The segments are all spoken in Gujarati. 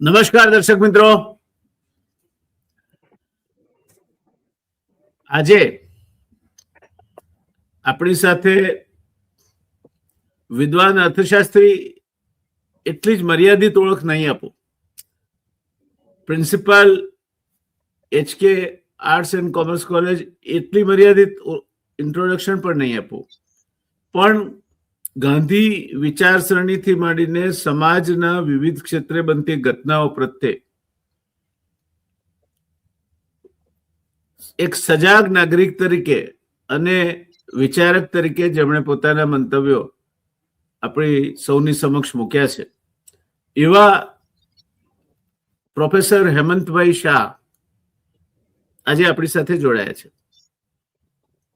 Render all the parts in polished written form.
નમસ્કાર દર્શક મિત્રો, આજે આપણી સાથે વિદ્વાન અર્થશાસ્ત્રી એટલી જ મર્યાદિત ઓળખ નહીં આપો, principal HK arts and commerce college એટલી મર્યાદિત ઇન્ટ્રોડક્શન પણ નહીં આપો, પણ ગાંધી વિચારસરણીથી માંડીને સમાજના વિવિધ ક્ષેત્રે બનતી ઘટનાઓ પ્રત્યે એક સજાગ નાગરિક તરીકે અને વિચારક તરીકે જેમણે પોતાના મંતવ્યો આપણી સૌની સમક્ષ મૂક્યા છે, એવા પ્રોફેસર હેમંતભાઈ શાહ આજે આપણી સાથે જોડાયા છે.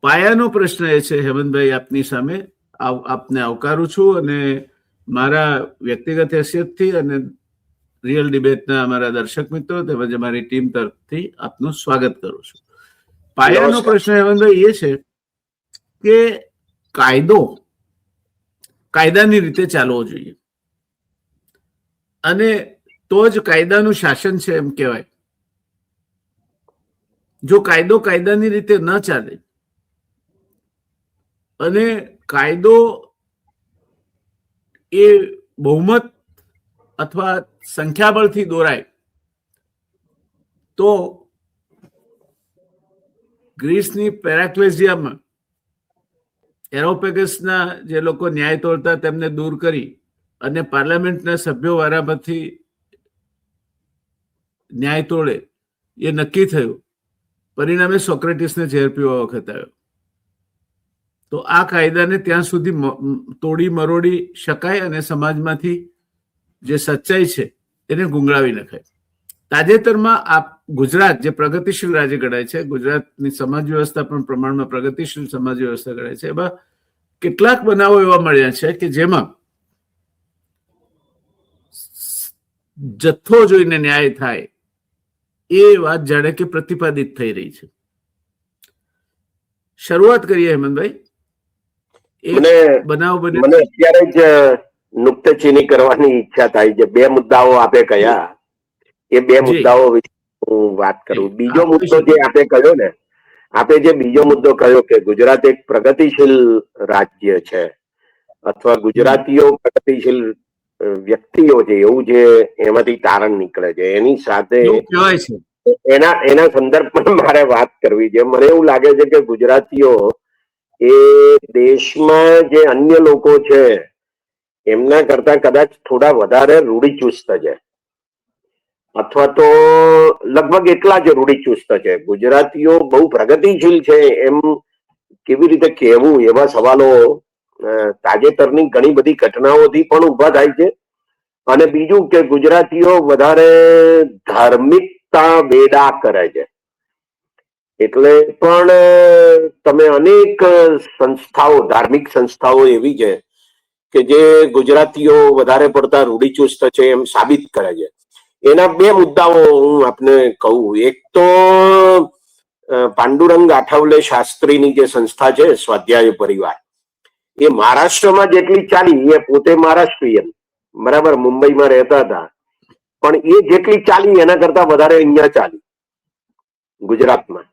પાયાનો પ્રશ્ન એ છે, હેમંતભાઈ, આપની સામે આપને આવકારું છું અને મારા વ્યક્તિગત હેસિયતથી અને રિયલ ડિબેટના અમારા દર્શક મિત્રો તેમજ અમારી ટીમ તરફથી આપનું સ્વાગત કરું છું. પાયાનો પ્રશ્ન હેમંતભાઈ એ છે કે કાયદાની રીતે ચાલવો જોઈએ, અને તો જ કાયદાનું શાસન છે એમ કહેવાય. જો કાયદો કાયદાની રીતે ન ચાલે અને કાયદો એ બહુમત અથવા સંખ્યાબળથી દોરાય તો ગ્રીસની પેરાક્લેઝિયામાં એરોપેગસના જે લોકો ન્યાય તોડતા તેમને દૂર કરી અને પાર્લામેન્ટના સભ્યો વારામાંથી ન્યાય તોડે એ નક્કી થયું. પરિણામે સોક્રેટિસને ઝેર પીવા વખત આવ્યો. તો આ કાયદાને ત્યાં સુધી તોડી મરોડી શકાય અને સમાજમાંથી જે સચ્ચાઈ છે એને ગુંગળાવી નખાય. તાજેતરમાં ગુજરાત જે પ્રગતિશીલ રાજ્ય ગણાય છે, ગુજરાતની સમાજ વ્યવસ્થા પણ પ્રમાણમાં પ્રગતિશીલ સમાજ વ્યવસ્થા ગણાય છે, એમાં કેટલાક બનાવો એવા મળ્યા છે કે જેમાં જથ્થો જોઈને ન્યાય થાય એ વાત જાણે કે પ્રતિપાદિત થઈ રહી છે. શરૂઆત કરીએ હેમંતભાઈ. મને અત્યારે જ નુક્તેચીની કરવાની ઈચ્છા થાય છે. બે મુદ્દાઓ આપે કયા, એ બે મુદ્દાઓ વિશે હું વાત કરું. બીજો મુદ્દો જે આપે કહ્યો ને, આપે જે બીજો મુદ્દો કહ્યો કે ગુજરાત એક પ્રગતિશીલ રાજ્ય છે અથવા ગુજરાતીઓ પ્રગતિશીલ વ્યક્તિઓ છે, એવું જે એમાંથી તારણ નીકળે છે, એની સાથે એના સંદર્ભમાં મારે વાત કરવી છે. મને એવું લાગે છે કે ગુજરાતીઓ એ દેશમાં જે અન્ય લોકો છે એમના કરતા કદાચ થોડા વધારે રૂઢિચુસ્ત છે, અથવા તો લગભગ એટલા જ રૂઢિચુસ્ત છે. ગુજરાતીઓ બહુ પ્રગતિશીલ છે એમ કેવી રીતે કહેવું, એવા સવાલો તાજેતરની ઘણી બધી ઘટનાઓથી પણ ઉભા થાય છે. અને બીજું કે ગુજરાતીઓ વધારે ધાર્મિકતા વેડા કરે છે. એટલે પણ તમે અનેક સંસ્થાઓ, ધાર્મિક સંસ્થાઓ એવી છે કે જે ગુજરાતીઓ વધારે પડતા રૂઢિચુસ્ત છે એમ સાબિત કરે છે. એના બે મુદ્દાઓ હું આપને કહું. એક તો પાંડુરંગ આઠવલે શાસ્ત્રીની જે સંસ્થા છે સ્વાધ્યાય પરિવાર, એ મહારાષ્ટ્રમાં જેટલી ચાલી, એ પોતે મહારાષ્ટ્રીયન, બરાબર, મુંબઈમાં રહેતા હતા, પણ એ જેટલી ચાલી એના કરતા વધારે અહીંયા ચાલી ગુજરાતમાં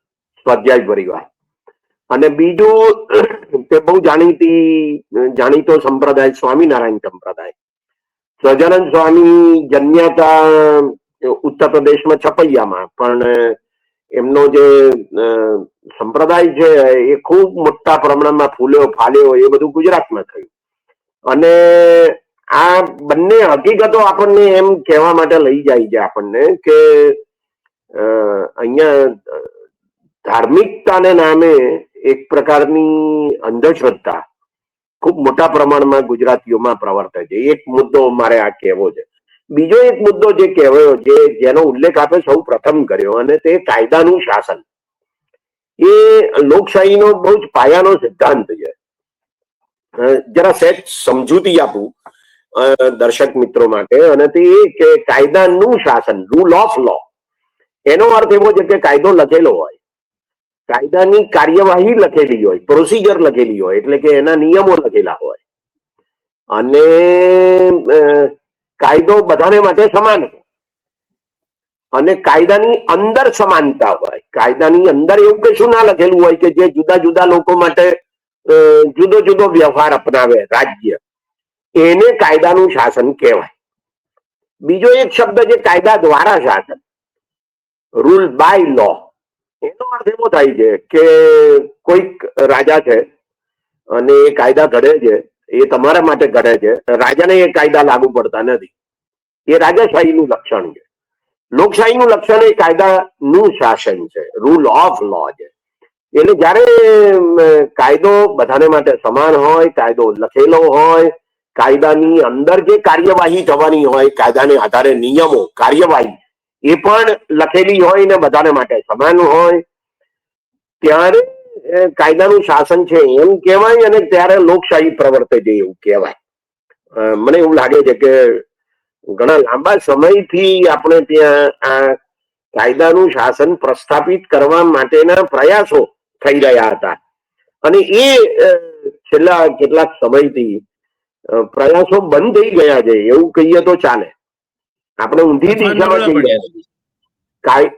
સ્વાધ્યાય પરિવાર. અને બીજું તે બહુ જાણીતો સંપ્રદાય સ્વામિનારાયણ સંપ્રદાય. સહજાનંદ સ્વામી જન્મ્યા હતા ઉત્તર પ્રદેશમાં છપૈયામાં, પણ એમનો જે સંપ્રદાય છે એ ખૂબ મોટા પ્રમાણમાં ફૂલ્યો ફાલ્યો, એ બધું ગુજરાતમાં થયું. અને આ બંને હકીકતો આપણને એમ કહેવા માટે લઈ જાય છે આપણને કે અહીંયા ધાર્મિકતાને નામે એક પ્રકારની અંધશ્રદ્ધા ખૂબ મોટા પ્રમાણમાં ગુજરાતીઓમાં પ્રવર્તે છે. એક મુદ્દો મારે આ કહેવો છે. બીજો એક મુદ્દો જે કહેવાયો, જેનો ઉલ્લેખ આપણે સૌ પ્રથમ કર્યો, અને તે કાયદાનું શાસન. એ લોકશાહીનો બહુ જ પાયાનો સિદ્ધાંત છે. જરા સહેજ સમજૂતી આપું દર્શક મિત્રો માટે, અને તે એ કે કાયદાનું શાસન, રૂલ ઓફ લો, એનો અર્થ એવો છે કે કાયદો લખેલો હોય, કાયદાની કાર્યવાહી લખેલી હોય, પ્રોસિજર લખેલી હોય, એટલે કે એના નિયમો લખેલા હોય, અને કાયદો બધાને માટે સમાન છે. અને કાયદાની અંદર સમાનતા હોય. કાયદાની અંદર એવું કશું ના લખેલું હોય કે જે જુદા જુદા લોકો માટે જુદો જુદો વ્યવહાર અપનાવે રાજ્ય, એને કાયદાનું શાસન કહેવાય. બીજો એક શબ્દ છે કાયદા દ્વારા શાસન, રૂલ બાય લો. એનો અર્થ એવો થાય છે કે કોઈક રાજા છે અને એ કાયદા ઘડે છે, એ તમારા માટે ઘડે છે, રાજાને એ કાયદા લાગુ પડતા નથી. એ રાજાશાહીનું લક્ષણ છે. લોકશાહીનું લક્ષણ એ કાયદાનું શાસન છે, રૂલ ઓફ લો છે. એટલે જયારે કાયદો બધાને માટે સમાન હોય, કાયદો લખેલો હોય, કાયદાની અંદર જે કાર્યવાહી થવાની હોય, કાયદાને આધારે નિયમો, કાર્યવાહી એ પણ લખેલી હોય ને બધાને માટે સમાન હોય, ત્યારે કાયદાનું શાસન છે એમ કહેવાય. અને ત્યારે લોકશાહી પ્રવર્તે છે એવું કહેવાય. મને એવું લાગે છે કે ઘણા લાંબા સમયથી આપણે ત્યાં આ કાયદાનું શાસન પ્રસ્થાપિત કરવા માટેના પ્રયાસો થઈ રહ્યા હતા, અને એ છેલ્લા કેટલાક સમયથી પ્રયાસો બંધ થઈ ગયા છે એવું કહીએ તો ચાલે. આપણે ઊંધી દિશામાં જઈ રહ્યા છીએ.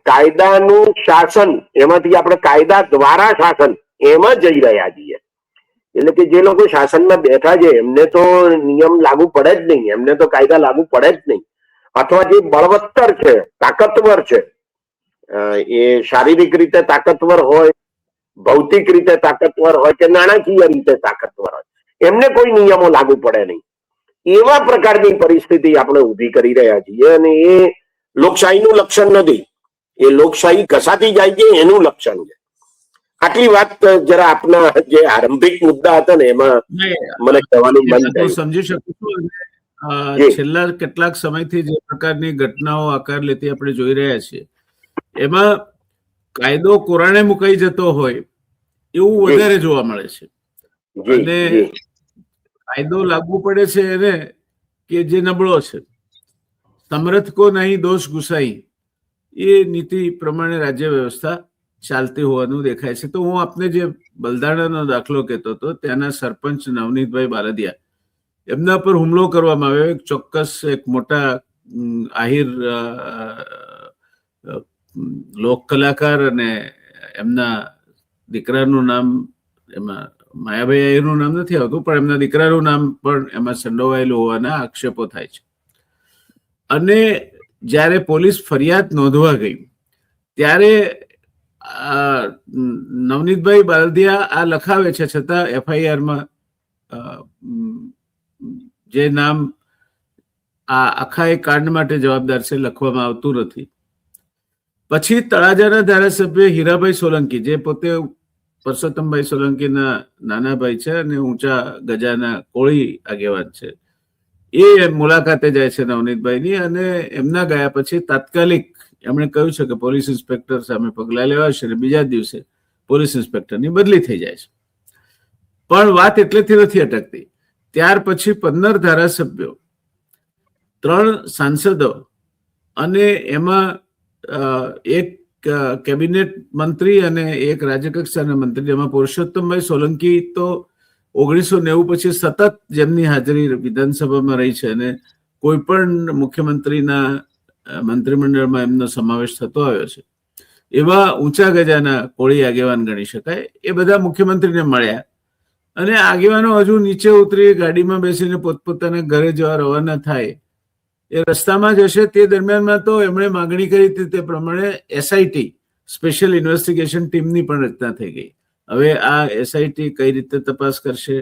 કાયદાનું શાસન એમાંથી આપણે કાયદા દ્વારા શાસન એમાં જઈ રહ્યા છીએ. એટલે કે જે લોકો શાસનમાં બેઠા છે એમને તો નિયમ લાગુ પડે જ નહીં, એમને તો કાયદા લાગુ પડે જ નહીં. અથવા જે બળવત્તર છે, તાકતવર છે, એ શારીરિક રીતે તાકતવર હોય, ભૌતિક રીતે તાકતવર હોય કે નાણાકીય રીતે તાકતવર હોય, એમને કોઈ નિયમો લાગુ પડે નહીં. એવા પ્રકારની પરિસ્થિતિ આપણે ઊભી કરી રહ્યા છીએ, અને એ લોકશાહીનું લક્ષણ નથી. એ લોકશાહી ઘસાતી જાય છે એનું લક્ષણ છે. આટલી વાત જરા આપના જે આરંભિક મુદ્દા હતા ને એમાં મને કહેવાનું મન થયું. સમજી શકું છું. છેલ્લા કેટલાક સમયથી જે પ્રકારની ઘટનાઓ આકાર લેતી આપણે જોઈ રહ્યા છીએ, એમાં કાયદો કોરાણે મુકાઈ જતો હોય એવું વધારે જોવા મળે છે. અને કાયદો લાગુ પડે છે એને કે જે નબળો છે, સમર્થ કો નહીં દોષ ગુસાઈ, એ નીતિ પ્રમાણે રાજ્ય વ્યવસ્થા ચાલતી હોવાનું દેખાય છે. તો હું આપને જે બલદાણાનો દાખલો કહેતો હતો, ત્યાંના સરપંચ નવનીતભાઈ બારદિયા, એમના પર હુમલો કરવામાં આવ્યો. એક ચોક્કસ એક મોટા આહિર લોક કલાકાર, અને એમના દીકરાનું નામ એમાં માયાભાઈ આહિરનું નામ નથી આવતું, પણ એમના દીકરાનું નામ પણ એમાં સંડોવાયેલું હોવાના આક્ષેપો થાય છે. અને જ્યારે પોલીસ ફરિયાદ નોંધવા ગઈ ત્યારે નવનીતભાઈ બારદિયા આ લખાવે છે, છતાં FIR-માં જે નામ આ આખા એ કાંડ માટે જવાબદાર છે લખવામાં આવતું નથી. પછી તળાજાના ધારાસભ્ય હીરાભાઈ સોલંકી, જે પોતે પરસોત્તમભાઈ સોલંકીના નાના ભાઈ છે અને ઊંચા ગજાના કોળી આગેવાન છે, એ મુલાકાતે જાય છે નવનીતભાઈની. અને એમના ગયા પછી તાત્કાલિક એમણે કહ્યું છે કે પોલીસ ઇન્સ્પેક્ટર સામે પગલા લેવાશે, અને બીજા દિવસે પોલીસ ઇન્સ્પેક્ટરની બદલી થઈ જાય છે. પણ વાત એટલેથી નથી અટકતી. ત્યાર પછી 15 ધારાસભ્યો, 3 સાંસદો અને એમાં એક કેબિનેટ મંત્રી અને એક રાજ્યકક્ષાના મંત્રી, જેમાં પુરુષોત્તમભાઈ સોલંકી તો 1990 પછી સતત જેમની હાજરી વિધાનસભામાં રહી છે, અને કોઈ પણ મુખ્યમંત્રીના મંત્રીમંડળમાં એમનો સમાવેશ થતો આવ્યો છે, એવા ઊંચા ગજાના કોળી આગેવાન ગણી શકાય. એ બધા મુખ્યમંત્રીને મળ્યા, અને આગેવાનો હજુ નીચે ઉતરી ગાડીમાં બેસીને પોતપોતાના ઘરે જવા રવાના થાય, એ રસ્તામાં જ હશે તે દરમિયાનમાં તો એમણે માગણી કરી હતી તે પ્રમાણે SIT સ્પેશિયલ ઇન્વેસ્ટિગેશન ટીમની પણ રચના થઈ ગઈ. હવે આ SIT કઈ રીતે તપાસ કરશે?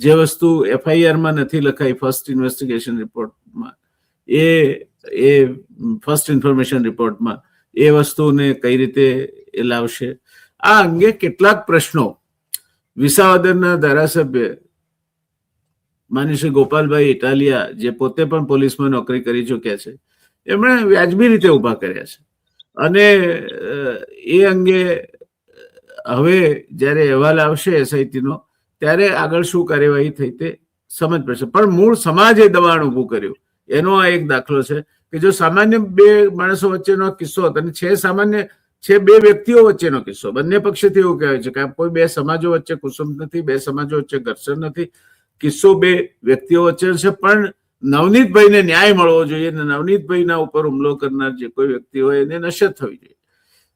જે વસ્તુ FIR-માં નથી લખાઈ ફર્સ્ટ ઇન્વેસ્ટિગેશન રિપોર્ટમાં, એ ફર્સ્ટ ઇન્ફોર્મેશન રિપોર્ટમાં, એ વસ્તુને કઈ રીતે એ લાવશે? આ અંગે કેટલાક પ્રશ્નો વિસાવદરના ધારાસભ્ય માની શ્રી ગોપાલભાઈ ઇટાલિયા, જે પોતે પણ પોલીસમાં નોકરી કરી ચૂક્યા છે, એમણે વ્યાજબી રીતે ઉભા કર્યા છે. અને એ અંગે હવે જ્યારે અહેવાલ આવશે SIT-નો, ત્યારે આગળ શું કાર્યવાહી થઈ તે સમજ પડશે. પણ મૂળ સમાજે દબાણ ઊભું કર્યું એનો આ એક દાખલો છે કે જો સામાન્ય 2 માણસો વચ્ચેનો કિસ્સો હતો, અને છે 2 વ્યક્તિઓ વચ્ચેનો કિસ્સો, બંને પક્ષેથી એવું કહેવાય છે કે કોઈ 2 સમાજો વચ્ચે કુસુમ નથી, 2 સમાજો વચ્ચે ઘર્ષણ નથી, કિસ્સો 2 વ્યક્તિઓ વચ્ચે છે, પણ નવનીતભાઈને ન્યાય મળવો જોઈએ અને નવનીતભાઈના ઉપર હુમલો કરનાર જે કોઈ વ્યક્તિ હોય એને નશ્યત થવી જોઈએ.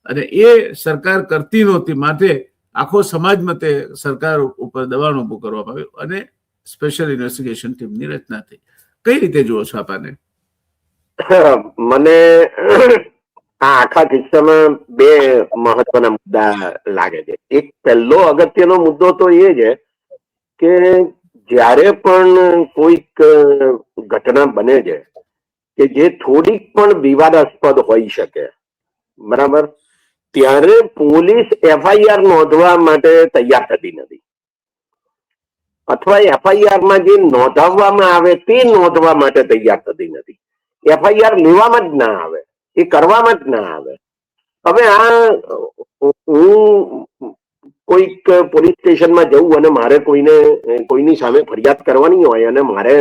અને એ સરકાર કરતી નહોતી, માટે આખો સમાજ મતે સરકાર ઉપર દબાણ ઉભું કરવામાં આવ્યું અને સ્પેશિયલ ઇન્વેસ્ટિગેશન ટીમની રચના થઈ. કઈ રીતે જુઓ છો આપાને? મને આ આખા કિસ્સામાં બે મહત્વના મુદ્દા લાગે છે. એક પહેલો અગત્યનો મુદ્દો તો એ છે કે જ્યારે પણ કોઈક ઘટના બને છે કે જે થોડીક પણ વિવાદાસ્પદ હોઈ શકે, બરાબર, ત્યારે પોલીસ એફઆઈઆર નોંધવા માટે તૈયાર થતી નથી, અથવા એફઆઈઆર માં જે નોંધાવવામાં આવે તે નોંધવા માટે તૈયાર થતી નથી. એફઆઈઆર લેવામાં જ ના આવે, એ કરવામાં જ ના આવે. હવે આ હું કોઈક પોલીસ સ્ટેશનમાં જવું અને મારે કોઈની સામે ફરિયાદ કરવાની હોય અને મારે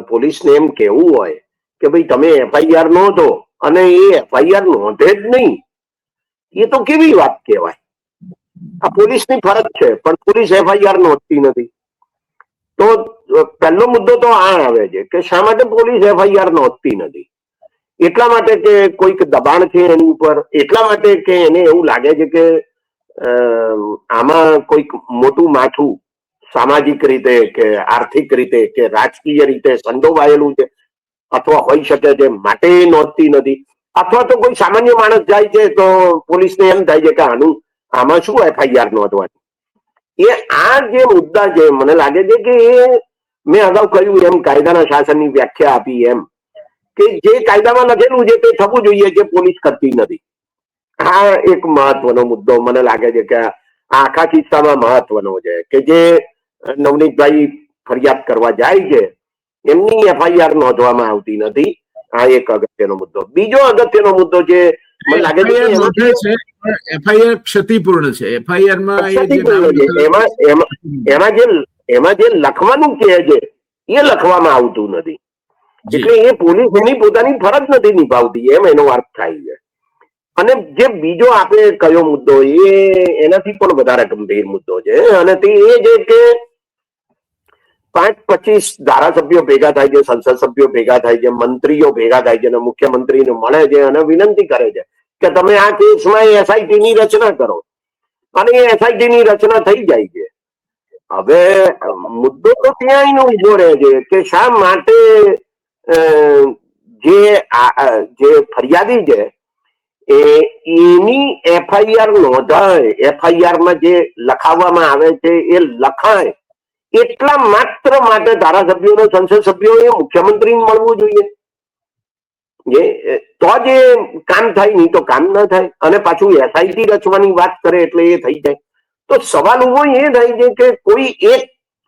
પોલીસને એમ કહેવું હોય કે ભાઈ તમે એફઆઈઆર નોંધો, અને એ એફઆઈઆર નોંધે જ નહીં, એ તો કેવી વાત કહેવાય? આ પોલીસની ફરજ છે, પણ પોલીસ એફઆઈઆર નોંધતી નથી. તો પહેલો મુદ્દો તો આ આવે છે કે શા માટે પોલીસ એફઆઈઆર નોંધતી નથી? એટલા માટે કે કોઈક દબાણ છે એની ઉપર, એટલા માટે કે એને એવું લાગે છે કે આમાં કોઈક મોટું માથું સામાજિક રીતે કે આર્થિક રીતે કે રાજકીય રીતે સંડોવાયેલું છે, અથવા હોઈ શકે છે, માટે નોંધતી નથી. અથવા તો કોઈ સામાન્ય માણસ જાય છે તો પોલીસને એમ થાય છે કે આમાં શું એફઆઈઆર નોંધવાની. એ આ જે મુદ્દા છે, મને લાગે છે કે એ મેં અગાઉ કહ્યું એમ, કાયદાના શાસનની વ્યાખ્યા આપી એમ, કે જે કાયદામાં લખેલું છે તે થવું જોઈએ, જે પોલીસ કરતી નથી. આ એક મહત્વનો મુદ્દો મને લાગે છે કે આ આખા કિસ્સામાં મહત્વનો છે, કે જે નવનીતભાઈ ફરિયાદ કરવા જાય છે એમની એફઆઈઆર નોંધવામાં આવતી નથી. આ એક અગત્યનો મુદ્દો. બીજો અગત્યનો મુદ્દો છે, મને લાગે છે એફઆઈઆર ક્ષતિપૂર્ણ છે. એફઆઈઆર માં એમાં જે લખવાનું કહે છે એ લખવામાં આવતું નથી. એટલે એ પોલીસ એની પોતાની ફરજ નથી નિભાવતી, એમ એનો અર્થ થાય છે. અને જે બીજો આપણે કયો મુદ્દો, એનાથી પણ વધારે ગંભીર મુદ્દો છે, અને તે એ છે કે 5-25 ધારાસભ્યો ભેગા થાય છે, સંસદ સભ્યો ભેગા થાય છે, મંત્રીઓ ભેગા થાય છે અને મુખ્યમંત્રીને મળે છે અને વિનંતી કરે છે કે તમે આ કેસમાં એસઆઈટી ની રચના કરો, અને એ એસઆઈટી ની રચના થઈ જાય છે. હવે મુદ્દો તો ત્યાં ઉભો રહે છે કે શા માટે જે ફરિયાદી છે એની એફઆઈઆર નોંધાય, એફઆઈઆર માં જે લખાવવામાં આવે છે એ લખાય, એટલા માત્ર માટે ધારાસભ્યો, સંસદ સભ્યોએ મુખ્યમંત્રીને મળવું જોઈએ. તો જ એ કામ થાય, નહીં તો કામ ના થાય. અને પાછું એસઆઈટી રચવાની વાત કરે એટલે એ થઈ જાય. તો સવાલ ઉભો એ થાય છે કે કોઈ એક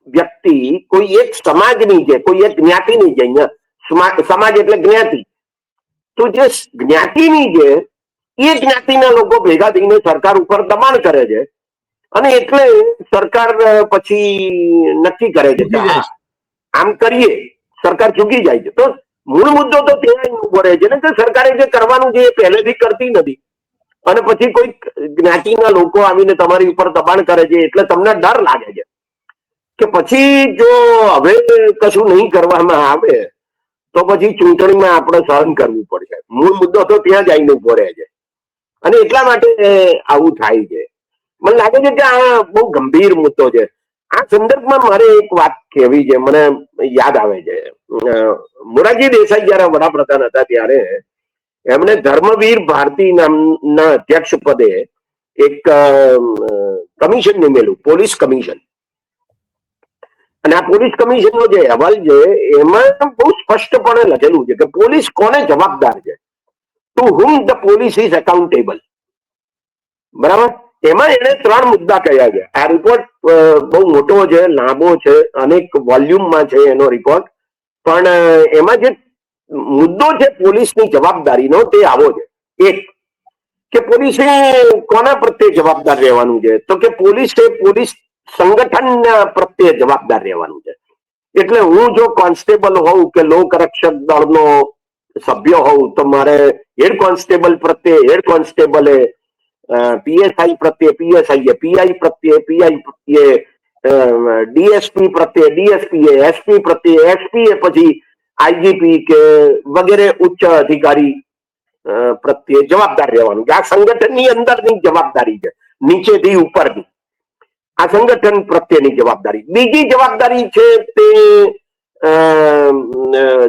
વ્યક્તિ, કોઈ એક સમાજની છે, કોઈ એક જ્ઞાતિની છે, અહીંયા સમાજ એટલે જ્ઞાતિ, તો જે જ્ઞાતિની છે એ જ્ઞાતિના લોકો ભેગા થઈને સરકાર ઉપર દબાણ કરે છે, અને એટલે સરકાર પછી નક્કી કરે છે કે આમ કરીએ, સરકાર ચૂકી જાય છે. તો મૂળ મુદ્દો તો ત્યાં ઉભો રહે છે ને કે સરકારે જે કરવાનું છે એ પહેલેથી કરતી નથી, અને પછી કોઈ જ્ઞાતિના લોકો આવીને તમારી ઉપર દબાણ કરે છે એટલે તમને ડર લાગે છે કે પછી જો હવે કશું નહીં કરવામાં આવે તો પછી ચૂંટણીમાં આપણે સહન કરવું પડશે. મૂળ મુદ્દો તો ત્યાં જ આવીને ઉભો રહે છે, અને એટલા માટે આવું થાય છે. મને લાગે છે કે આ બહુ ગંભીર મુદ્દો છે. આ સંદર્ભમાં મારે એક વાત કહેવી છે, મને યાદ આવે છે. મોરારજી દેસાઈ જયારે વડાપ્રધાન હતા ત્યારે એમણે ધર્મવીર ભારતી નામના અધ્યક્ષ પદે એક કમિશન નિમેલું, પોલીસ કમિશન. અને આ પોલીસ કમિશનનો જે અહેવાલ છે એમાં બહુ સ્પષ્ટપણે લખેલું છે કે પોલીસ કોને જવાબદાર છે, to whom the police is accountable. બરાબર? એમાં એને 3 મુદ્દા કહ્યા છે. આ રિપોર્ટ બહુ મોટો છે, લાંબો છે, અનેક વોલ્યુમમાં છે એનો રિપોર્ટ. પણ એમાં જે મુદ્દો છે પોલીસની જવાબદારીનો તે આવો છે. એક, કે પોલીસે કોના પ્રત્યે જવાબદાર રહેવાનું છે, તો કે પોલીસે પોલીસ સંગઠન પ્રત્યે જવાબદાર રહેવાનું છે. એટલે હું જો કોન્સ્ટેબલ હોઉં કે લોકરક્ષક દળનો સભ્ય હોઉં તો મારે હેડ કોન્સ્ટેબલ પ્રત્યે હેડ કોન્સ્ટેબલે, પીએસઆઈ પ્રત્યે પીએસઆઈ, પીઆઈ પ્રત્યે પીઆઈ, ડીએસપી પ્રત્યે ડીએસપી, એસપી પ્રત્યે એસપી, પછી આઈજીપી કે વગેરે ઉચ્ચ અધિકારી પ્રત્યે જવાબદાર રહેવાનું છે. આ સંગઠનની અંદરની જવાબદારી છે, નીચેથી ઉપરની આ સંગઠન પ્રત્યેની જવાબદારી. બીજી જવાબદારી છે તે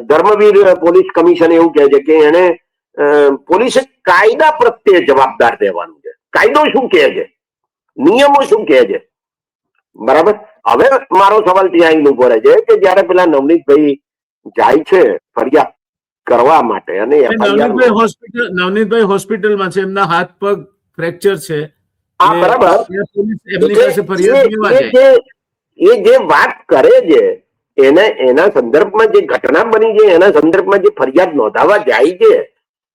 ધર્મવીર પોલીસ કમિશન એવું કહે છે કે એને પોલીસે કાયદા પ્રત્યે જવાબદાર રહેવાનું છે. કાયદો શું કહે છે, નિયમો શું કહે છે, બરાબર. હવે મારો સવાલ ત્યાં આવીને ઉભો રહે છે કે જયારે પેલા નવનીતભાઈ જાય છે ફરિયાદ કરવા માટે અને નવનીતભાઈ હોસ્પિટલમાં છે, એમના હાથ પગ ફ્રેક્ચર છે. હા, બરાબર. એ જે વાત કરે છે એના સંદર્ભમાં જે ઘટના બની છે એના સંદર્ભમાં જે ફરિયાદ નોંધાવા જાય છે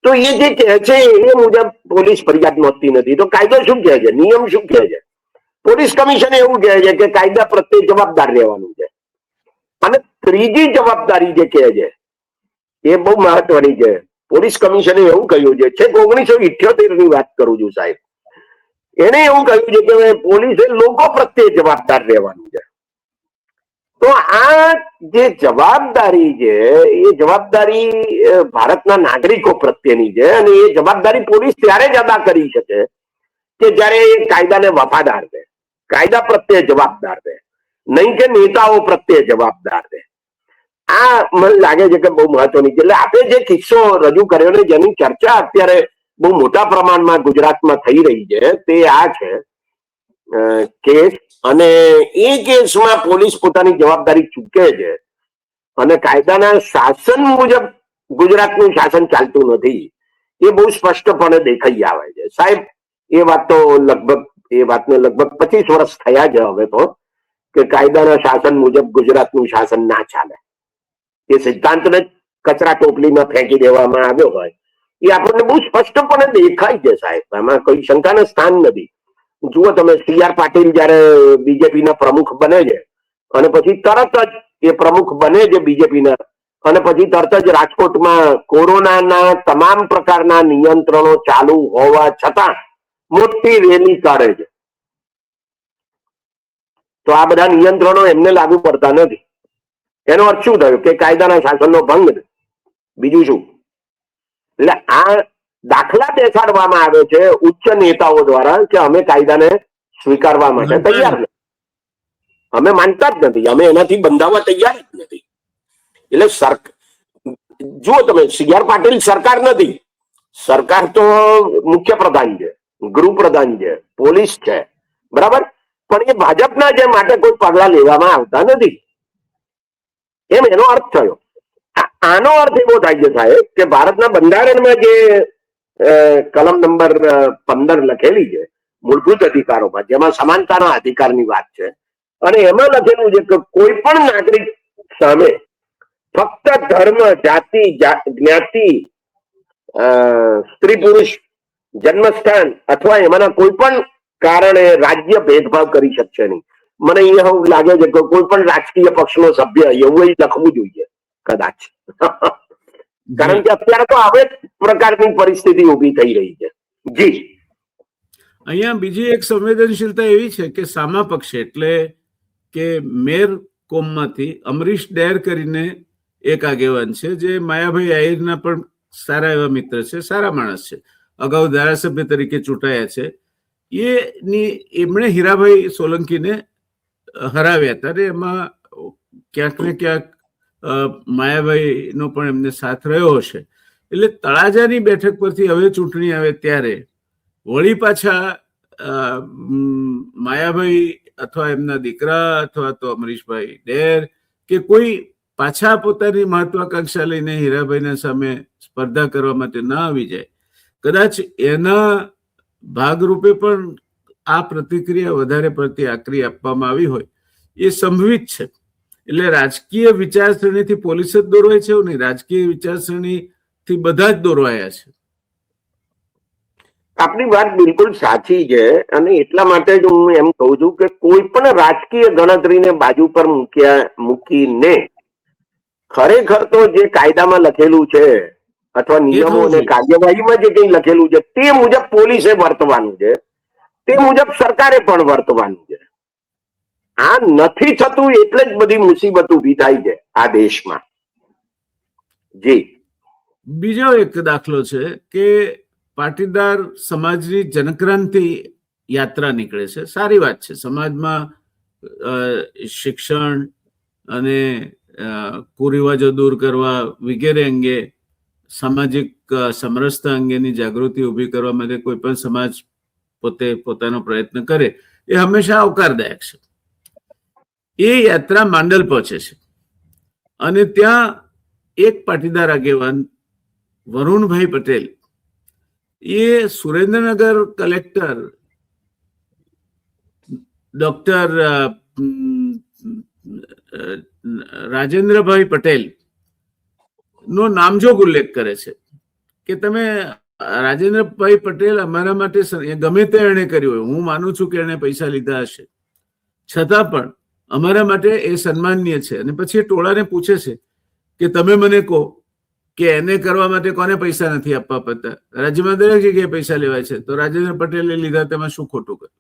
તો એ જે કહે છે એ મુજબ પોલીસ ફરિયાદ નોંધતી નથી. તો કાયદો શું કહે છે, નિયમ શું કહે છે? પોલીસ કમિશન એવું કહે છે કે કાયદા પ્રત્યે જવાબદાર રહેવાનું છે. અને ત્રીજી જવાબદારી જે કહે છે એ બહુ મહત્વની છે. પોલીસ કમિશને એવું કહ્યું છે, છેક 1978 ની વાત કરું છું સાહેબ, એને એવું કહ્યું છે કે પોલીસે લોકો પ્રત્યે જવાબદાર રહેવાનું છે. તો આ જે જવાબદારી છે એ જવાબદારી ભારતના નાગરિકો પ્રત્યેની છે અને એ જવાબદારી પોલીસ ત્યારે જ અદા કરી શકે કે જયારે એ કાયદાને વફાદાર છે, કાયદા પ્રત્યે જવાબદાર છે, નહીં કે નેતાઓ પ્રત્યે જવાબદાર છે. આ મને લાગે છે કે બહુ મહત્વની છે. એટલે આપણે જે કિસ્સો રજૂ કર્યો ને જેની ચર્ચા અત્યારે બહુ મોટા પ્રમાણમાં ગુજરાતમાં થઈ રહી છે તે આ છે કેસ. અને એ કેસમાં પોલીસ પોતાની જવાબદારી ચૂકે છે અને કાયદાના શાસન મુજબ ગુજરાતનું શાસન ચાલતું નથી એ બહુ સ્પષ્ટપણે દેખાઈ આવે છે સાહેબ. એ વાતને લગભગ 25 વર્ષ થયા છે હવે તો કે કાયદાના શાસન મુજબ ગુજરાતનું શાસન ના ચાલે. એ સિદ્ધાંતને કચરા ટોપલીમાં ફેંકી દેવામાં આવ્યો હોય એ આપણને બહુ સ્પષ્ટપણે દેખાય છે સાહેબ. આમાં કોઈ શંકાનું સ્થાન નથી. જુઓ તમે, CR પાટીલ જયારે બીજેપીના પ્રમુખ બને છે અને પછી તરત જ એ પ્રમુખ બને છે બીજેપીના અને પછી તરત જ રાજકોટમાં કોરોનાના તમામ પ્રકારના નિયંત્રણો ચાલુ હોવા છતાં મોટી રેલી કાઢે છે. તો આ બધા નિયંત્રણો એમને લાગુ પડતા નથી. એનો અર્થ શું થયો કે કાયદાના શાસનનો ભંગ, બીજું શું? એટલે આ દાખલા બેસાડવામાં આવે છે ઉચ્ચ નેતાઓ દ્વારા કે અમે કાયદાને સ્વીકારવા માટે તૈયાર નથી, અમે માનતા જ નથી, અમે એનાથી બંધાવવા તૈયાર જ નથી. એટલે જુઓ તમે, CR પાટીલ સરકાર નથી, સરકાર તો મુખ્યપ્રધાન છે, ગૃહપ્રધાન છે, પોલીસ છે, બરાબર. પણ એ ભાજપના જે માટે કોઈ પગલા લેવામાં આવતા નથી એમ એનો અર્થ થયો. આનો અર્થ એવો થાય છે સાહેબ કે ભારતના બંધારણમાં જે કલમ નંબર 15 લખેલી છે મૂળભૂત અધિકારોમાં, જેમાં સમાનતાના અધિકારની વાત છે, અને એમાં લખેલું છે કે કોઈ પણ નાગરિક સામે ફક્ત ધર્મ, જાતિ, જ્ઞાતિ, સ્ત્રી પુરુષ, જન્મસ્થાન અથવા એમાંના કોઈ પણ કારણે રાજ્ય ભેદભાવ કરી શકશે નહીં. મને અહીંયા લાગે છે કે કોઈ પણ રાજકીય પક્ષનો સભ્ય એવું લખવું જોઈએ કદાચ. કારણ કે અત્યારે તો હવે પ્રકારની પરિસ્થિતિ ઉભી થઈ રહી છે. જી, અહીંયા બીજી એક સંવેદનશીલતા એવી છે કે સામા પક્ષે એટલે કે મેર કોમમાંથી અમરીશ ડેર કરીને એક આગેવાન છે જે માયાભાઈ આહિરના પણ સારા એવા મિત્ર છે, સારા માણસ છે, અગાઉ ધારાસભ્ય તરીકે ચૂંટાયા છે. એમણે હીરાભાઈ સોલંકીને હરાવ્યા હતા અને એમાં ક્યાંક ને ક્યાંક માયાભાઈ નો પણ એમને સાથ રહ્યો હશે. એટલે તળાજાની બેઠક પરથી હવે ચૂંટણી આવે ત્યારે વળી પાછા માયાભાઈ અથવા એમના દીકરા અથવા તો અમરીશભાઈ ડેર કે કોઈ પાછા પોતાની મહત્વાકાંક્ષા લઈને હીરાભાઈના સામે સ્પર્ધા કરવા માટે ના આવી જાય. કદાચ એના ભાગરૂપે પણ આ પ્રતિક્રિયા વધારે પડતી આકરી આપવામાં આવી હોય એ સંભવિત છે. એટલે રાજકીય વિચારસરણીથી પોલીસ જ દોરવાય છે એવું નહીં, રાજકીય વિચારસરણીથી બધા જ દોરવાયા છે. આપની વાત બિલકુલ સાચી છે અને એટલા માટે જ હું એમ કહું છું કે કોઈ પણ રાજકીય ગણતરીને બાજુ પર મૂકીને ખરેખર તો જે કાયદામાં લખેલું છે અથવા નિયમો અને કાર્યવાહીમાં જે કંઈ લખેલું છે તે મુજબ પોલીસે વર્તવાનું છે, તે મુજબ સરકારે પણ વર્તવાનું છે. આ નથી થતું એટલે જ બધી મુસીબત ઉભી થાય છે આ દેશમાં. જી. બીજો એક દાખલો છે કે પાટીદાર સમાજની જનક્રાંતિ યાત્રા નીકળે છે. સારી વાત છે. સમાજમાં શિક્ષણ અને કુરિવાજો દૂર કરવા વગેરે અંગે સામાજિક સમરસતા અંગેની જાગૃતિ ઊભી કરવા માટે કોઈ પણ સમાજ પોતે પોતાનો પ્રયત્ન કરે એ હંમેશા આવકારદાયક છે. એ યાત્રા માંડલ પહોંચે છે અને ત્યાં એક પાટીદાર આગેવાન વરુણભાઈ પટેલ એ સુરેન્દ્રનગર કલેક્ટર ડોક્ટર રાજેન્દ્રભાઈ પટેલ નો નામજોગ ઉલ્લેખ કરે છે કે તમે રાજેન્દ્રભાઈ પટેલ અમારા માટે ગમે તે એણે કર્યું હોય, હું માનું છું કે એણે પૈસા લીધા હશે, છતાં પણ અમારા માટે એ સન્માનનીય છે. અને પછી એ ટોળાને પૂછે છે કે તમે મને કહો કે એને કરવા માટે કોને પૈસા નથી આપવા પડતા? રાજ્યમાં દરેક જગ્યાએ પૈસા લેવાય છે, તો રાજેન્દ્ર પટેલે લીધા તેમાં શું ખોટું કર્યું?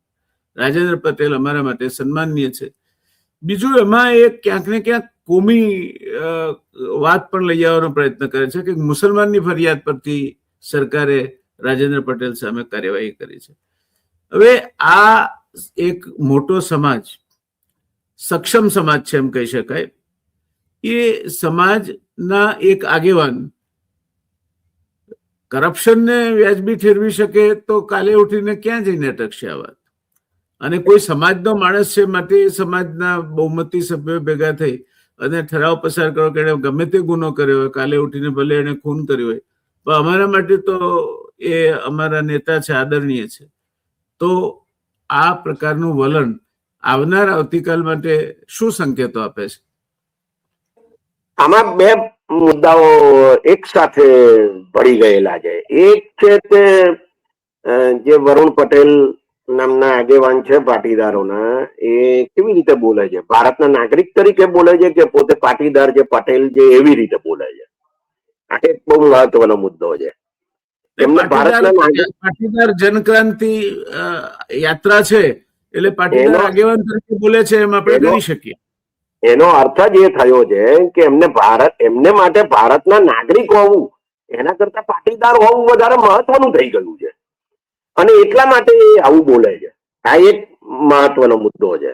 રાજેન્દ્ર પટેલ અમારા માટે સન્માનનીય છે. બીજું એમાં એ ક્યાંક ને ક્યાંક કોમી વાત પણ લઈ આવવાનો પ્રયત્ન કરે છે કે મુસલમાનની ફરિયાદ પરથી સરકારે રાજેન્દ્ર પટેલ સામે કાર્યવાહી કરી છે. હવે આ એક મોટો સમાજ, સક્ષમ સમાજ છે એમ કહી શકાય. એ સમાજના એક આગેવાન કરપ્શનને વ્યાજબી ઠેરવી શકે તો કાલે ઉઠીને ક્યાં જઈને અટકશે આ વાત? અને કોઈ સમાજનો માણસ છે માટે સમાજના બહુમતી સભ્યો ભેગા થઈ અને ઠરાવ પસાર કરો કે એને ગમે તે ગુનો કર્યો હોય, કાલે ઉઠીને ભલે એને ખૂન કર્યું હોય, પણ અમારા માટે તો એ અમારા નેતા છે, આદરણીય છે. તો આ પ્રકારનું વલણ આવનાર આવતીકાલ માટે શું સંકેતો આપે છે? આમાં બે મુદ્દાઓ એક સાથે ભળી ગયેલા છે. એક છે તે જે વરુણ પટેલ નામના આગેવાન છે પાટીદારોના, એ કેવી રીતે બોલે છે? ભારતના નાગરિક તરીકે બોલે છે કે પોતે પાટીદાર જે પટેલ છે એવી રીતે બોલે છે? આ એક બહુ મહત્વનો મુદ્દો છે. એમને ભારતના પાટીદાર જનક્રાંતિ યાત્રા છે એટલે પાટીદાર આગેવાન તરીકે બોલે છે એમ આપણે કરી શકીએ. એનો અર્થ જ એ થયો છે કે એમને માટે ભારતના નાગરિક હોવું એના કરતા પાટીદાર હોવું વધારે મહત્વનું થઈ ગયું છે, અને એટલા માટે એ આવું બોલે છે. આ એક મહત્વનો મુદ્દો છે.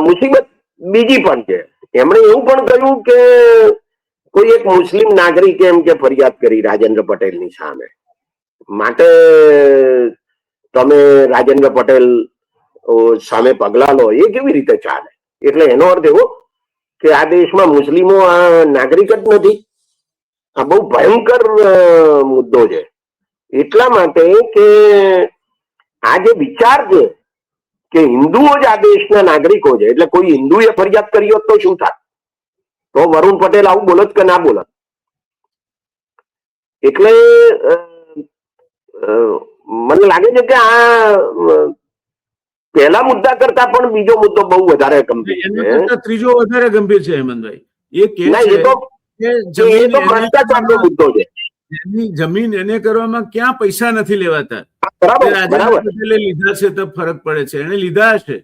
મુસીબત બીજી પણ છે. એમણે એવું પણ કહ્યું કે કોઈ એક મુસ્લિમ નાગરિકે એમ કે ફરિયાદ કરી રાજેન્દ્ર પટેલની સામે, માટે તમે રાજેન્દ્ર પટેલ સામે પગલા લો. એ કેવી રીતે ચાલે? એટલે એનો અર્થ એવો કે આ દેશમાં મુસ્લિમો આ નાગરિક જ નથી. આ બહુ ભયંકર મુદ્દો છે. એટલા માટે કે આ જે વિચાર છે કે હિન્દુઓ જ આ દેશના નાગરિકો છે, એટલે કોઈ હિન્દુએ ફરિયાદ કરી હોત તો શું થાય? તો વરુણ પટેલ આવું બોલત કે ના બોલત? એટલે મને લાગે છે કે આ પહેલા મુદ્દા કરતા પણ બીજો મુદ્દો બહુ વધારે ગંભીર છે. ત્રીજો વધારે ગંભીર છે હેમંતભાઈ. એ કે ભ્રષ્ટાચારનો મુદ્દો છે. એની જમીન એને કરવામાં ક્યાં પૈસા નથી લેવાતા. પટેલે લીધા છે તો ફરક પડે છે, એને લીધા હશે.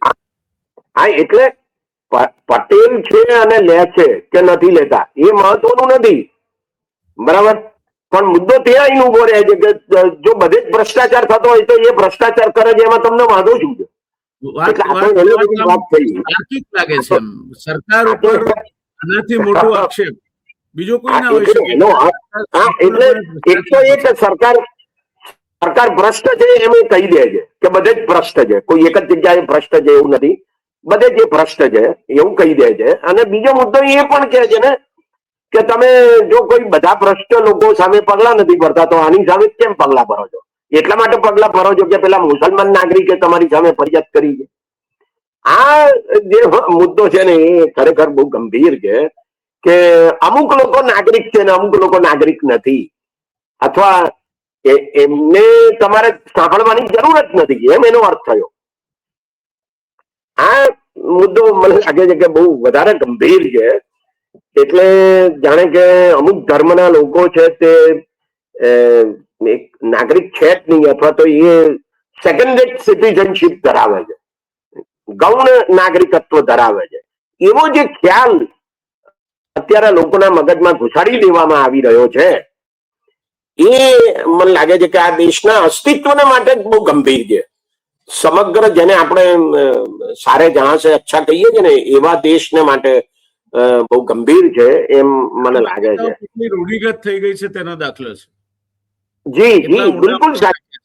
હા, એટલે પટેલ છે અને લે છે કે નથી લેતા એ મહત્વનું નથી, બરાબર. પણ મુદ્દો ત્યાં આવીને ઉભો રહે છે કે જો બધે જ ભ્રષ્ટાચાર થતો હોય તો એ ભ્રષ્ટાચાર કરે છે, એમાં તમને વાંધો શું છે? લાગે છે સરકાર ઉપર આનાથી મોટો આક્ષેપ બીજો કોઈ ના હોઈ શકે. એટલે એક તો એ કે સરકાર ભ્રષ્ટ છે એમ કહી દે છે કે બધે જ ભ્રષ્ટ છે, કોઈ એક જ જગ્યાએ ભ્રષ્ટ છે એવું નથી, બધે જ ભ્રષ્ટ છે એવું કહી દે છે. અને બીજો મુદ્દો એ પણ કહે છે ને કે તમે જો કોઈ બધા ભ્રષ્ટ લોકો સામે પગલા નથી ભરતા તો આની સામે કેમ પગલા ભરો છો? એટલા માટે પગલા ભરો છો કે પેલા મુસલમાન નાગરિકે તમારી સામે ફરિયાદ કરી છે. આ જે મુદ્દો છે ને એ ખરેખર બહુ ગંભીર છે કે અમુક લોકો નાગરિક છે ને અમુક લોકો નાગરિક નથી, અથવા એમને તમારે સાંભળવાની જરૂર જ નથી, એમ એનો અર્થ થયો. આ મુદ્દો મને લાગે છે કે બહુ વધારે ગંભીર છે. એટલે જાણે કે અમુક ધર્મના લોકો છે તે એક નાગરિક છે જ નહીં, અથવા તો એ સેકન્ડ રેટ સિટીઝનશીપ ધરાવે છે, ગૌણ નાગરિકત્વ ધરાવે છે. એવો જે ખ્યાલ અત્યારે લોકોના મગજમાં ઘુસાડી દેવામાં આવી રહ્યો છે એ મને લાગે છે કે આ દેશના અસ્તિત્વને માટે જ બહુ ગંભીર છે. સમગ્ર જેને આપણે સારે જહાં સે અચ્છા કહીએ છીએ ને એવા દેશને માટે બહુ ગંભીર છે એમ મને લાગે છે. કેટલી રૂઢિગત થઈ ગઈ છે તેનો દાખલો છે. જી જી બિલકુલ સાચું.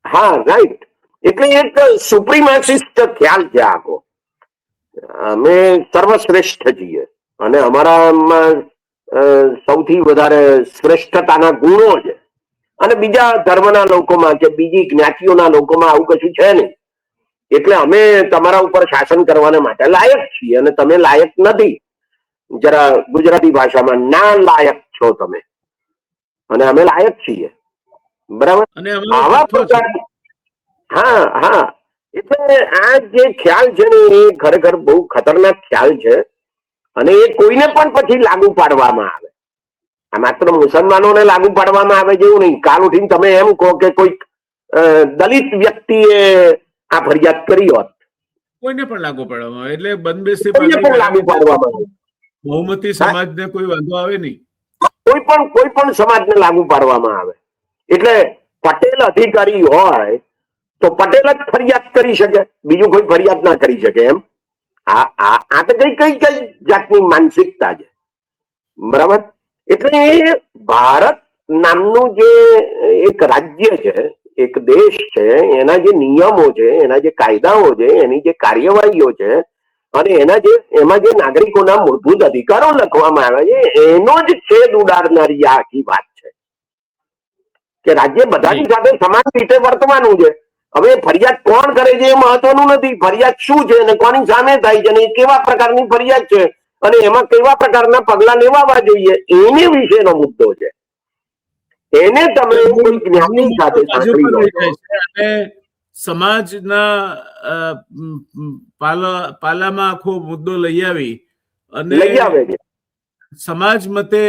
હા રાઈટ. એટલે એક સુપ્રીમેસિસ્ટ ખ્યાલ છે આખો. અમે સર્વશ્રેષ્ઠ છીએ અને અમારામાં સૌથી વધારે શ્રેષ્ઠતાના ગુણો છે અને બીજા ધર્મના લોકોમાં કે બીજી જ્ઞાતિઓના લોકોમાં આવું કશું છે નહીં. એટલે અમે તમારા ઉપર શાસન કરવાને માટે લાયક છીએ અને તમે લાયક નથી. જરા ગુજરાતી ભાષામાં ના લાયક છો તમે અને અમે લાયક છીએ. બરાબર. આવા પ્રકારની હા હા. એટલે આ જે ખ્યાલ છે ને એ ખરેખર બહુ ખતરનાક ખ્યાલ છે અને એ કોઈને પણ પછી લાગુ પાડવામાં આવે. આ માત્ર મુસલમાનોને લાગુ પાડવામાં આવે જેવું નહીં. કાલ ઉઠીને તમે એમ કહો કે કોઈક દલિત વ્યક્તિએ આ ફરિયાદ કરી હોત, કોઈને પણ લાગુ પાડવામાં આવે. એટલે બંધબેસતી કોઈને પણ લાગુ પાડવામાં આવે. બહુમતી સમાજને કોઈ વાંધો આવે નહીં. કોઈ પણ સમાજને લાગુ પાડવામાં આવે. એટલે પટેલ અધિકારી હોય તો પટેલ જ ફરિયાદ કરી શકે, બીજું કોઈ ફરિયાદ ના કરી શકે એમ. આ તો કઈ જાતની માનસિકતા છે. બરાબર. એટલે ભારત નામનું જે એક રાજ્ય છે, એક દેશ છે, એના જે નિયમો છે, એના જે કાયદાઓ છે, એની જે કાર્યવાહીઓ છે અને એમાં જે નાગરિકોના મૂળભૂત અધિકારો લખવામાં આવે છે એનો જ છેદ ઉડાડનારી આ આખી વાત છે કે રાજ્ય બધાની સાથે સમાન રીતે વર્તવાનું છે. હવે ફરિયાદ કોણ કરે છે એ મહત્વનું નથી. ફરિયાદ શું છે અને કોની સામે થાય છે અને કેવા પ્રકારની ફરિયાદ છે અને એમાં કેવા પ્રકારના પગલા લેવા જોઈએ એને વિશેનો મુદ્દો છે. એને તમે કોઈ જ્ઞાની સાથે સાંકળી લો અને સમાજના પાલામાં આખો મુદ્દો લઈ આવી અને સમાજ મતે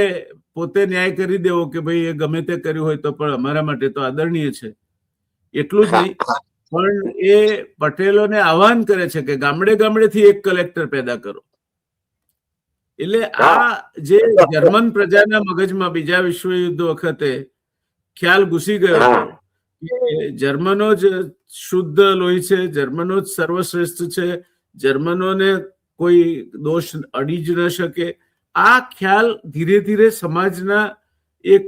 પોતે ન્યાય કરી દેવો કે ભાઈ એ ગમે તે કર્યું હોય તો પણ અમારા માટે તો આદરણીય છે. એટલું જ નહીં પણ એ પટેલોને આહવાન કરે છે કે ગામડે ગામડેથી એક કલેક્ટર પેદા કરો. એટલે આ જે જર્મન પ્રજાના મગજમાં બીજા વિશ્વયુદ્ધ વખતે ખ્યાલ ઘૂસી ગયો હતો કે જર્મનો જ શુદ્ધ લોહી છે, જર્મનો જ સર્વશ્રેષ્ઠ છે, જર્મનોને કોઈ દોષ અડી જ ન શકે. આ ખ્યાલ ધીરે ધીરે સમાજના એક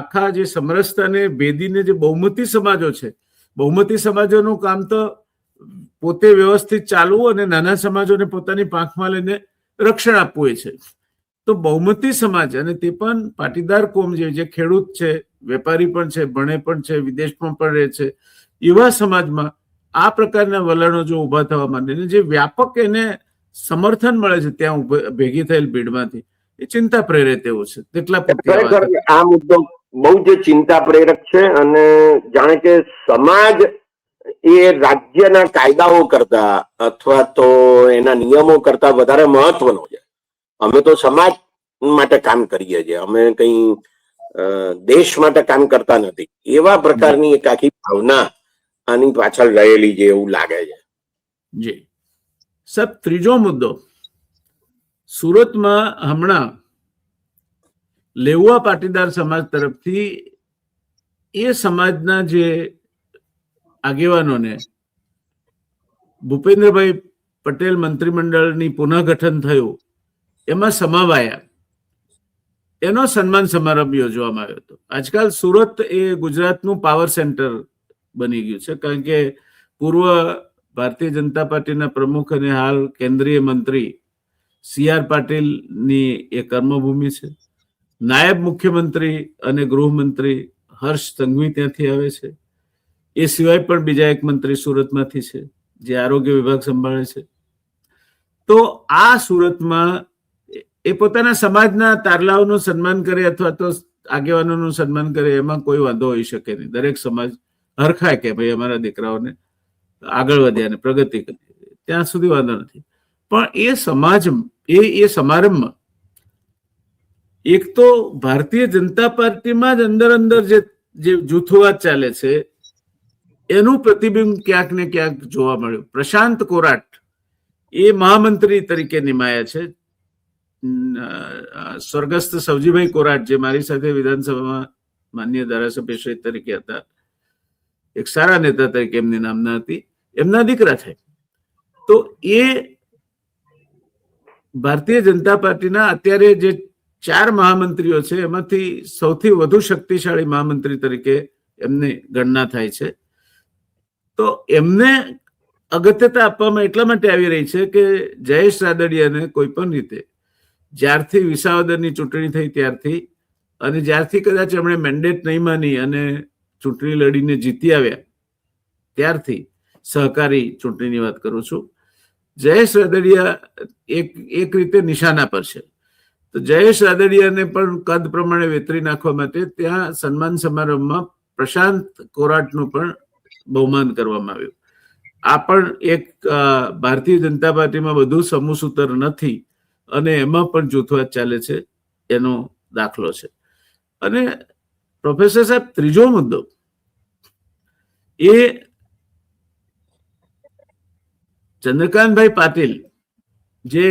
આખા જે સમરસતાને ભેદીને જે બહુમતી સમાજો છે, બહુમતી સમાજોનું કામ તો પોતે વ્યવસ્થિત ચાલવું અને નાના સમાજોને પોતાની પાંખમાં લઈને રક્ષણ આપવું છે. તો બહુમતી સમાજ અને તે પણ પાટીદાર કોમ જે ખેડૂત છે, વેપારી પણ છે, ભણે પણ છે, વિદેશમાં પણ રહે છે, એવા સમાજમાં આ પ્રકારના વલણો જો ઉભા થવા માંડે ને જે વ્યાપક એને સમર્થન મળે છે ત્યાં ભેગી થયેલ ભીડમાંથી, એ ચિંતા પ્રેરિત એવું છે. તેટલા આ મુદ્દો બહુ જ ચિંતા પ્રેરક છે અને જાણે કે સમાજ એ રાજ્યના કાયદાઓ કરતા અથવા તો એના નિયમો કરતા વધારે મહત્વનો છે. અમે તો સમાજ માટે કામ કરીએ છીએ, અમે કઈ દેશ માટે કામ કરતા નથી. એવા પ્રકારની એક આખી ભાવના આની પાછળ રહેલી છે એવું લાગે છે. જી સાહેબ, ત્રીજો મુદ્દો, સુરતમાં હમણાં લેઉવા પાટીદાર સમાજ તરફથી એ સમાજના જે આગેવાનોને ભૂપેન્દ્રભાઈ પટેલ મંત્રીમંડળની પુનઃગઠન થયું એમાં સમાવાયા, એનો સન્માન સમારંભ યોજવામાં આવ્યો હતો. આજકાલ સુરત એ ગુજરાતનું પાવર સેન્ટર બની ગયું છે કારણ કે પૂર્વ ભારતીય જનતા પાર્ટીના પ્રમુખ અને હાલ કેન્દ્રીય મંત્રી CR પાટીલની એ કર્મભૂમિ છે. નાયબ મુખ્યમંત્રી અને ગૃહમંત્રી હર્ષ સંઘવી ત્યાંથી આવે છે. એ સિવાય પણ બીજા એક મંત્રી સુરતમાંથી છે જે આરોગ્ય વિભાગ સંભાળે છે. તો આ સુરતમાં એ પોતાના સમાજના તારલાઓનું સન્માન કરે અથવા તો આગેવાનોનું સન્માન કરે એમાં કોઈ વાંધો હોઈ શકે નહીં. દરેક સમાજ હરખાય કે ભાઈ અમારા દીકરાઓને આગળ વધ્યા ને પ્રગતિ કરી, ત્યાં સુધી વાંધો નથી. પણ એ સમાજ એ સમારંભમાં એક તો ભારતીય જનતા પાર્ટીમાં જ અંદર અંદર જે જૂથવાદ ચાલે છે એનું પ્રતિબિંબ ક્યાંક ને ક્યાંક જોવા મળ્યું. પ્રશાંત કોરાટ એ મહામંત્રી તરીકે નિમાયા છે સ્વર્ગસ્થ સવજીભાઈ કોરાટ, જે મારી સાથે વિધાનસભામાં માન્ય ધારાસભ્ય તરીકે હતા, એક સારા નેતા તરીકે એમની નામના હતી, એમના દીકરા છે. તો એ ભારતીય જનતા પાર્ટીના અત્યારે જે 4 મહામંત્રીઓ છે એમાંથી સૌથી વધુ શક્તિશાળી મહામંત્રી તરીકે એમની ગણના થાય છે. તો એમને અગત્યતા આપવામાં એટલા માટે આવી રહી છે કે જયેશ રાદડિયાને કોઈ પણ રીતે જ્યારથી વિસાવદરની ચૂંટણી થઈ ત્યારથી, અને જ્યારથી કદાચ એમણે મેન્ડેટ નહીં માની અને ચૂંટણી લડીને જીતી આવ્યા ત્યારથી, સહકારી ચૂંટણીની વાત કરું છું, જયેશ રાદડિયા એક રીતે નિશાના પર છે. તો જયેશ રાદડિયાને પણ કદ પ્રમાણે વેતરી નાખવા માટે ત્યાં સન્માન સમારંભમાં પ્રશાંત કોરાટનું પણ બહુમાન કરવામાં આવ્યું. આ પણ એક ભારતીય જનતા પાર્ટીમાં બધું સમૂહસૂત્ર નથી અને એમાં પણ જૂથવાદ ચાલે છે એનો દાખલો છે. અને પ્રોફેસર સાહેબ, ત્રીજો મુદ્દો એ ચંદ્રકાંતભાઈ પાટીલ, જે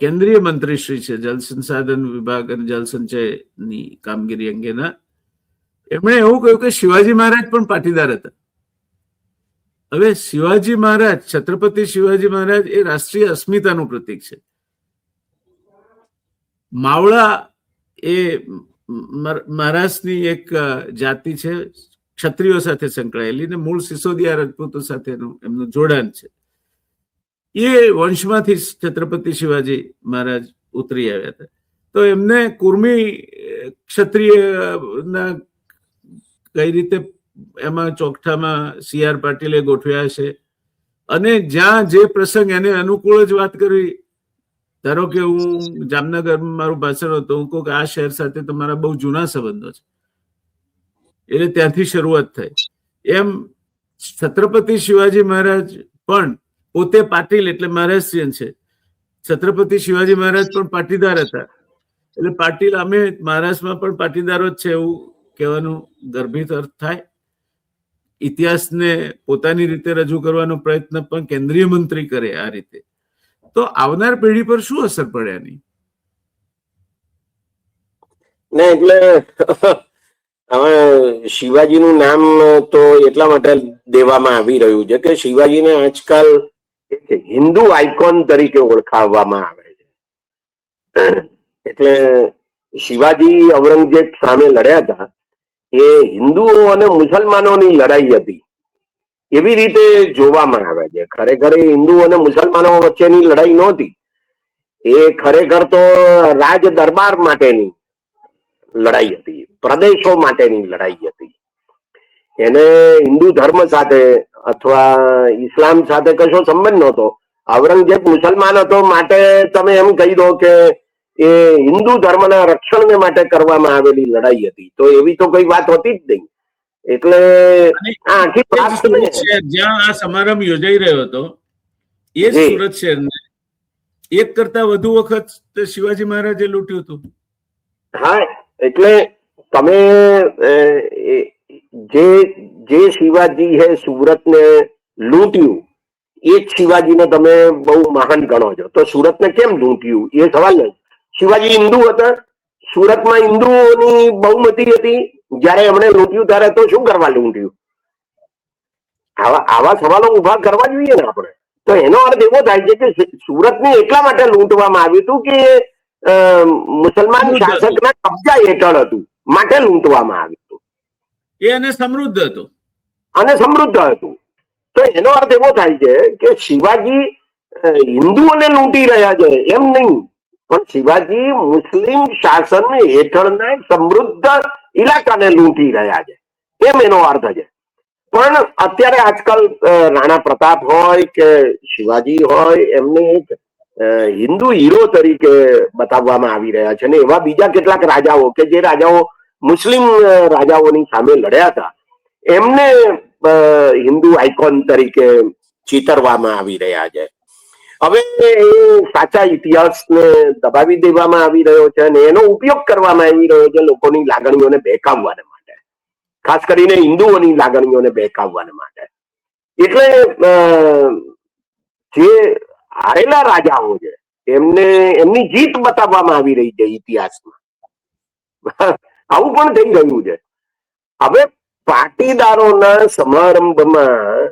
કેન્દ્રીય મંત્રી શ્રી છે જલ સંસાધન વિભાગ અને જલ સંચયની કામગીરી અંગેના, એમણે એવું કહ્યું કે શિવાજી મહારાજ પણ પાટીદાર હતા. હવે શિવાજી મહારાજ, છત્રપતિ શિવાજી મહારાજ એ રાષ્ટ્રીય અસ્મિતાનું પ્રતીક છે. માવળા એ મહારાષ્ટ્રની એક જાતિ છે, ક્ષત્રિયો સાથે સંકળાયેલી, ને મૂળ સિસોદિયા રાજપૂતો સાથેનું એમનું જોડાણ છે. એ વંશમાંથી છત્રપતિ શિવાજી મહારાજ ઉતરી આવ્યા હતા. તો એમને કુર્મી ક્ષત્રિયના કઈ રીતે એમાં ચોકઠામાં CR પાટીલે ગોઠવ્યા છે, અને જ્યાં જે પ્રસંગ એને અનુકૂળ જ વાત કરવી. ધારો કે હું જામનગરમાં મારું ભાષણ હતું, હું કહું કે આ શહેર સાથે તમારા બહુ જૂના સંબંધો છે, એટલે ત્યાંથી શરૂઆત થઈ. એમ છત્રપતિ શિવાજી મહારાજ પણ પોતે પાટીલ એટલે મહારાષ્ટ્રીયન છે. છત્રપતિ શિવાજી મહારાજ પણ પાટીદાર હતા, એટલે પાટીલ અમે મહારાષ્ટ્રમાં પણ પાટીદારો જ છે એવું કહેવાનું ગર્ભિત અર્થ થાય. ઇતિહાસને પોતાની રીતે રજૂ કરવાનો પ્રયત્ન પણ કેન્દ્રીય મંત્રી કરે આ રીતે, તો આવનાર પેઢી પર શું અસર પડે આની? ને એટલે હવે શિવાજીનું નામ તો એટલા માટે દેવામાં આવી રહ્યું છે કે શિવાજીને આજકાલ હિન્દુ આઇકોન તરીકે ઓળખાવવામાં આવે છે. એટલે શિવાજી ઔરંગઝેબ સામે લડ્યા હતા એ હિન્દુઓ અને મુસલમાનોની લડાઈ હતી એવી રીતે જોવામાં આવે છે. ખરેખર હિન્દુ અને મુસલમાનો વચ્ચેની લડાઈ નહોતી, એ ખરેખર તો રાજ દરબાર માટેની લડાઈ હતી, પ્રદેશો માટેની લડાઈ હતી. એને હિન્દુ ધર્મ સાથે અથવા ઇસ્લામ સાથે કશો સંબંધ નહોતો. ઔરંગઝેબ મુસલમાન હતો, માટે તમે એમ કહી દો કે એ હિન્દુ ધર્મના રક્ષણને માટે કરવામાં આવેલી લડાઈ હતી. તો એવી તો કોઈ વાત હોતી જ નહીં. એટલે જ્યાં આ સમારંભ યોજાઈ રહ્યો હતો એ જ સુરત શહેરને એક કરતા વધુ વખત શિવાજી મહારાજે લૂંટ્યું હતું. હા, એટલે તમે જે શિવાજી હે સુરતને લૂંટ્યું એ જ શિવાજીને તમે બહુ મહાન ગણો છો. તો સુરતને કેમ લૂંટ્યું એ સવાલ નથી. શિવાજી હિન્દુ હતા, સુરતમાં હિન્દુઓની બહુમતી હતી, જયારે એમણે લૂંટ્યું ત્યારે તો શું કરવા લૂંટ્યું? આવા સવાલો ઉભા કરવા જોઈએ ને આપણે. તો એનો અર્થ એવો થાય છે કે સુરતને એટલા માટે લૂંટવામાં આવ્યું હતું કે મુસલમાન શાસકના કબજા હેઠળ હતું, માટે લૂંટવામાં આવ્યું હતું. એ અને સમૃદ્ધ હતું, તો એનો અર્થ એવો થાય છે કે શિવાજી હિન્દુઓને લૂંટી રહ્યા છે એમ નહીં, પણ શિવાજી મુસ્લિમ શાસન હેઠળના સમૃદ્ધ ઇલાકાને લૂંટી રહ્યા છે એમ એનો અર્થ છે. પણ અત્યારે આજકાલ રાણા પ્રતાપ હોય કે શિવાજી હોય એમને એક હિન્દુ હીરો તરીકે બતાવવામાં આવી રહ્યા છે. અને એવા બીજા કેટલાક રાજાઓ કે જે રાજાઓ મુસ્લિમ રાજાઓની સામે લડ્યા હતા એમને હિન્દુ આઇકોન તરીકે ચિતરવામાં આવી રહ્યા છે. હવે એ સાચા ઇતિહાસને દબાવી દેવામાં આવી રહ્યો છે અને એનો ઉપયોગ કરવામાં આવી રહ્યો છે લોકોની લાગણીઓને બહેકાવવાને માટે, ખાસ કરીને હિન્દુઓની લાગણીઓને બહેકાવવાને માટે. એટલે જે હારેલા રાજાઓ છે એમની જીત બતાવવામાં આવી રહી છે ઇતિહાસમાં. આવું પણ થઈ રહ્યું છે. હવે પાટીદારોના સમારંભમાં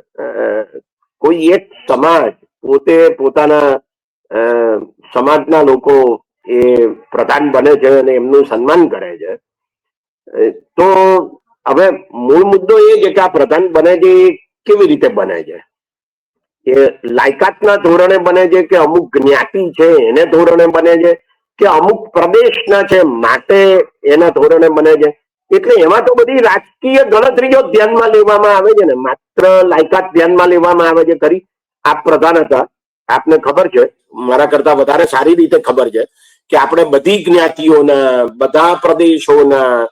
કોઈ એક સમાજ પોતે પોતાના સમાજના લોકો એ પ્રધાન બને છે અને એમનું સન્માન કરે છે. તો હવે મૂળ મુદ્દો એ છે કે આ પ્રધાન બને છે એ કેવી રીતે બને છે? એ લાયકાતના ધોરણે બને છે કે અમુક જ્ઞાતિ છે એને ધોરણે બને છે કે અમુક પ્રદેશના છે માટે એના ધોરણે બને છે? એટલે એમાં તો બધી રાજકીય ગણતરીઓ ધ્યાનમાં લેવામાં આવે છે ને, માત્ર લાયકાત ધ્યાનમાં લેવામાં આવે છે. ખરી આપ પ્રધાન હતા, આપને ખબર છે, મારા કરતા વધારે સારી રીતે ખબર છે કે આપણે બધી જ્ઞાતિઓના, બધા પ્રદેશોના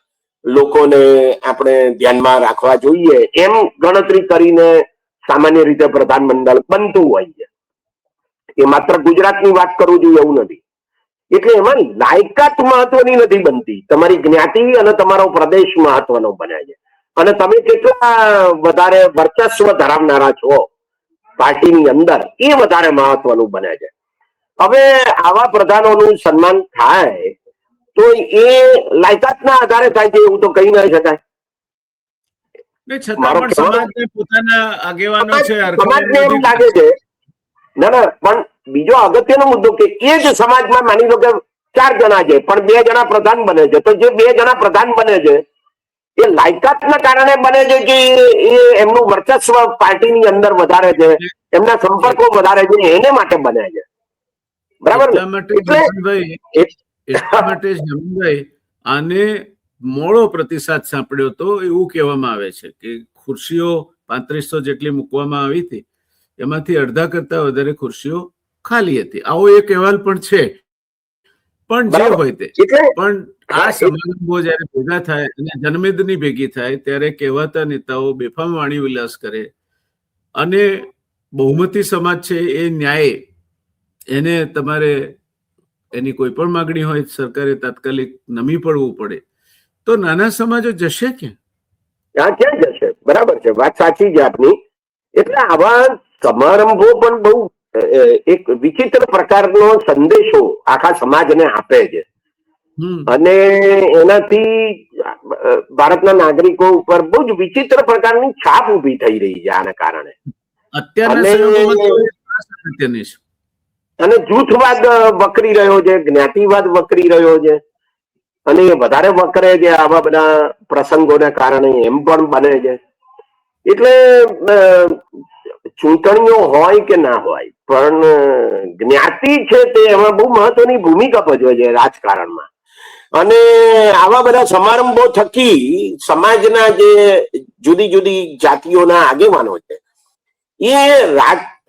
લોકોને આપણે ધ્યાનમાં રાખવા જોઈએ એમ ગણતરી કરીને સામાન્ય રીતે પ્રધાનમંડળ બનતું હોય છે. એ માત્ર ગુજરાતની વાત કરવું જોઈએ એવું નથી. એટલે એમાં લાયકાત મહત્વની નથી બનતી, તમારી જ્ઞાતિ અને તમારો પ્રદેશ મહત્વનો બને છે અને તમે કેટલા વધારે વર્ચસ્વ ધરાવનારા છો પાર્ટીની અંદર એ વધારે મહત્વનું બને છે. હવે આવા પ્રધાનોનું સન્માન થાય તો એ લાયકાતના આધારે થાય છે એવું તો કહી ન શકાય. સમાજને એમ લાગે છે. ના, પણ બીજો અગત્યનો મુદ્દો કે એ જ સમાજમાં માની લો કે 4 જણા છે પણ 2 જણા પ્રધાન બને છે, તો જે 2 જણા પ્રધાન બને છે એ લાયકાતના કારણે બને છે કે એ એમનું વર્ચસ્વ પાર્ટીની અંદર વધારે છે, એમના સંપર્કો વધારે છે, એને માટે બને છે. બરાબર ને? એટલા માટે જમીનભાઈ આને મોડો પ્રતિસાદ સાંપડ્યો તો એવું કહેવામાં આવે છે કે ખુરશીઓ 3500 જેટલી મૂકવામાં આવી હતી, એમાંથી અડધા કરતા વધારે ખુરશીઓ ખાલી હતી. આવો એક અહેવાલ પણ છે. પણ જે હોય તે, પણ આ સમારંભો જયારે ભેગા થાય અને જનમેદની ભેગી થાય ત્યારે કહેવાતા નેતાઓ બેફામ વાણી વિલાસ કરે અને બહુમતી સમાજ છે એ ન્યાય એને તમારે એની કોઈ પણ માગણી હોય સરકારે તાત્કાલિક નમી પડવું પડે તો નાના સમાજો જશે ક્યાં? ક્યાં જશે? બરાબર છે, વાત સાચી છે આપની. એટલે આવા સમારંભો પણ બહુ એક વિચિત્ર પ્રકારનો સંદેશો આખા સમાજને આપે છે અને એનાથી ભારતના નાગરિકો ઉપર બહુ જ વિચિત્ર પ્રકારની છાપ ઉભી થઈ રહી છે આના કારણે. અને જૂથવાદ વકરી રહ્યો છે, જ્ઞાતિવાદ વકરી રહ્યો છે અને એ વધારે વકરે છે આવા બધા પ્રસંગોને કારણે, એમ પણ બને છે. એટલે ચૂંટણીઓ હોય કે ના હોય પણ જ્ઞાતિ છે તે એમાં બહુ મહત્વની ભૂમિકા ભજવે છે રાજકારણમાં. અને આવા બધા સમારંભો થકી સમાજના જે જુદી જુદી જાતિઓના આગેવાનો છે એ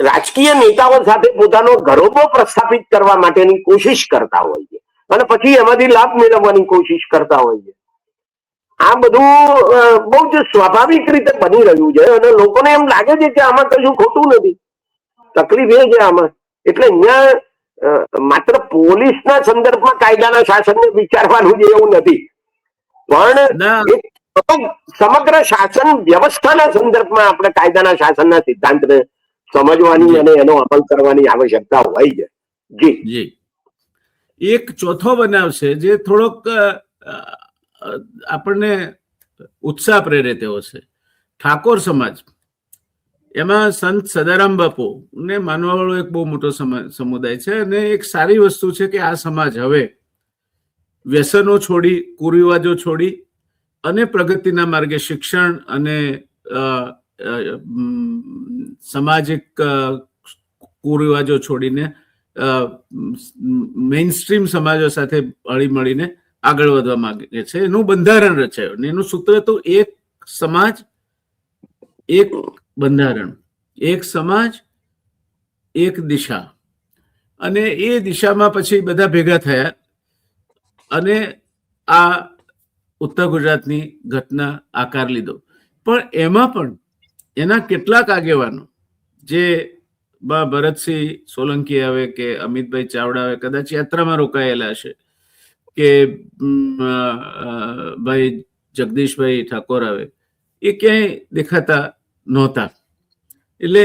રાજકીય નેતાઓ સાથે પોતાનો ગરોબો પ્રસ્થાપિત કરવા માટેની કોશિશ કરતા હોય છે અને પછી એમાંથી લાભ મેળવવાની કોશિશ કરતા હોય છે. આ બધું બહુ જ સ્વાભાવિક રીતે બની રહ્યું છે અને લોકોને એમ લાગે છે કે આમાં કશું ખોટું નથી. તકલીફ એ છે આમાં. એટલે અહીંયા માત્ર પોલીસના સંદર્ભમાં કાયદાના શાસનને વિચારવાનું છે એવું નથી, પણ સમગ્ર શાસન વ્યવસ્થાના સંદર્ભમાં આપણે કાયદાના શાસનના સિદ્ધાંતને સમજવાની અને એનો અમલ કરવાની આવશ્યકતા હોય છે. જી એક ચોથો બનાવ છે જે થોડોક આપણને ઉત્સાહ પ્રેરે તેવો છે. ઠાકોર સમાજ, એમાં સંત સદારામ બાપુ ને માનવા વાળો એક બહુ મોટો સમુદાય છે અને એક સારી વસ્તુ છે કે આ સમાજ હવે વ્યસનો છોડી, કુરિવાજો છોડી અને પ્રગતિના માર્ગે શિક્ષણ અને સામાજિક કુરિવાજો છોડીને મેઇન સ્ટ્રીમ સમાજો સાથે હળી મળીને આગળ વધવા માંગે છે. એનું બંધારણ રચાયું અને એનું સૂત્ર તો એક સમાજ એક બંધારણ, એક સમાજ એક દિશા. અને એ દિશામાં પછી બધા ભેગા થયા અને આ ઉત્તર ગુજરાતની ઘટના આકાર લીધો. પણ એમાં પણ એના કેટલાક આગેવાનો જે ભરતસિંહ સોલંકી આવે કે અમિતભાઈ ચાવડા આવે, કદાચ યાત્રામાં રોકાયેલા હશે, કે ભાઈ જગદીશભાઈ ઠાકોર આવે, એ ક્યાંય દેખાતા નહોતા. એટલે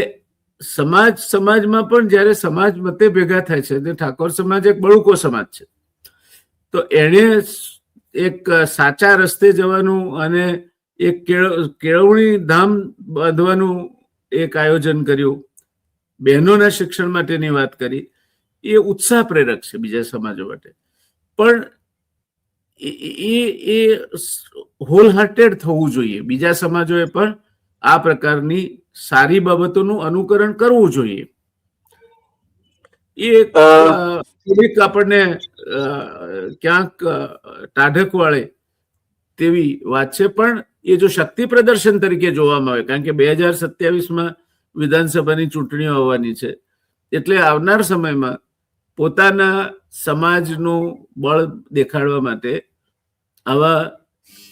સમાજમાં પણ જયારે સમાજ મતે ભેગા થાય છે, ઠાકોર સમાજ એક બળુકો સમાજ છે, તો એને એક સાચા રસ્તે જવાનું અને એક કેળવણી ધામ બાંધવાનું એક આયોજન કર્યું, બહેનોના શિક્ષણ માટેની વાત કરી, એ ઉત્સાહ પ્રેરક છે બીજા સમાજો માટે. પણ એ હોલ હાર્ટેડ થવું જોઈએ. બીજા સમાજોએ પણ આ પ્રકારની સારી બાબતોનું અનુકરણ કરવું જોઈએ. એક આપણને ક્યાંક ટાઢક વાળે તેવી વાત છે. પણ એ જો શક્તિ પ્રદર્શન તરીકે જોવામાં આવે, કારણ કે 2027માં વિધાનસભાની ચૂંટણીઓ આવવાની છે, એટલે આવનાર સમયમાં પોતાના સમાજનું બળ દેખાડવા માટે આવા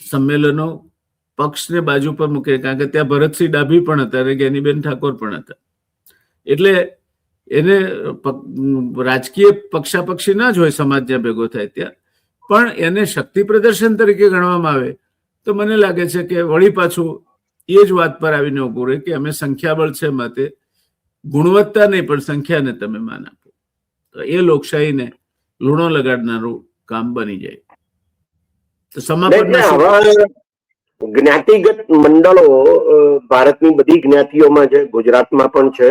સંમેલનો પક્ષને બાજુ પર મૂકે, કારણ કે ત્યાં ભરતસિંહ ડાભી પણ હતા અને જ્ઞાનીબેન ઠાકોર પણ હતા. એટલે એને રાજકીય પક્ષાપક્ષી ના જ હોય સમાજ જ્યાં ભેગો થાય ત્યાં, પણ એને શક્તિ પ્રદર્શન તરીકે ગણવામાં આવે તો મને લાગે છે કે વળી પાછું એ જ વાત પર આવીને ઉભું રહે કે અમે સંખ્યાબળ છે માટે ગુણવત્તા નહીં પણ સંખ્યાને તમે માન આપો, તો એ લોકશાહીને લૂણો લગાડનારું કામ બની જાય. તો જ્ઞાતિગત મંડળો ભારતની બધી જ્ઞાતિઓમાં છે, ગુજરાતમાં પણ છે,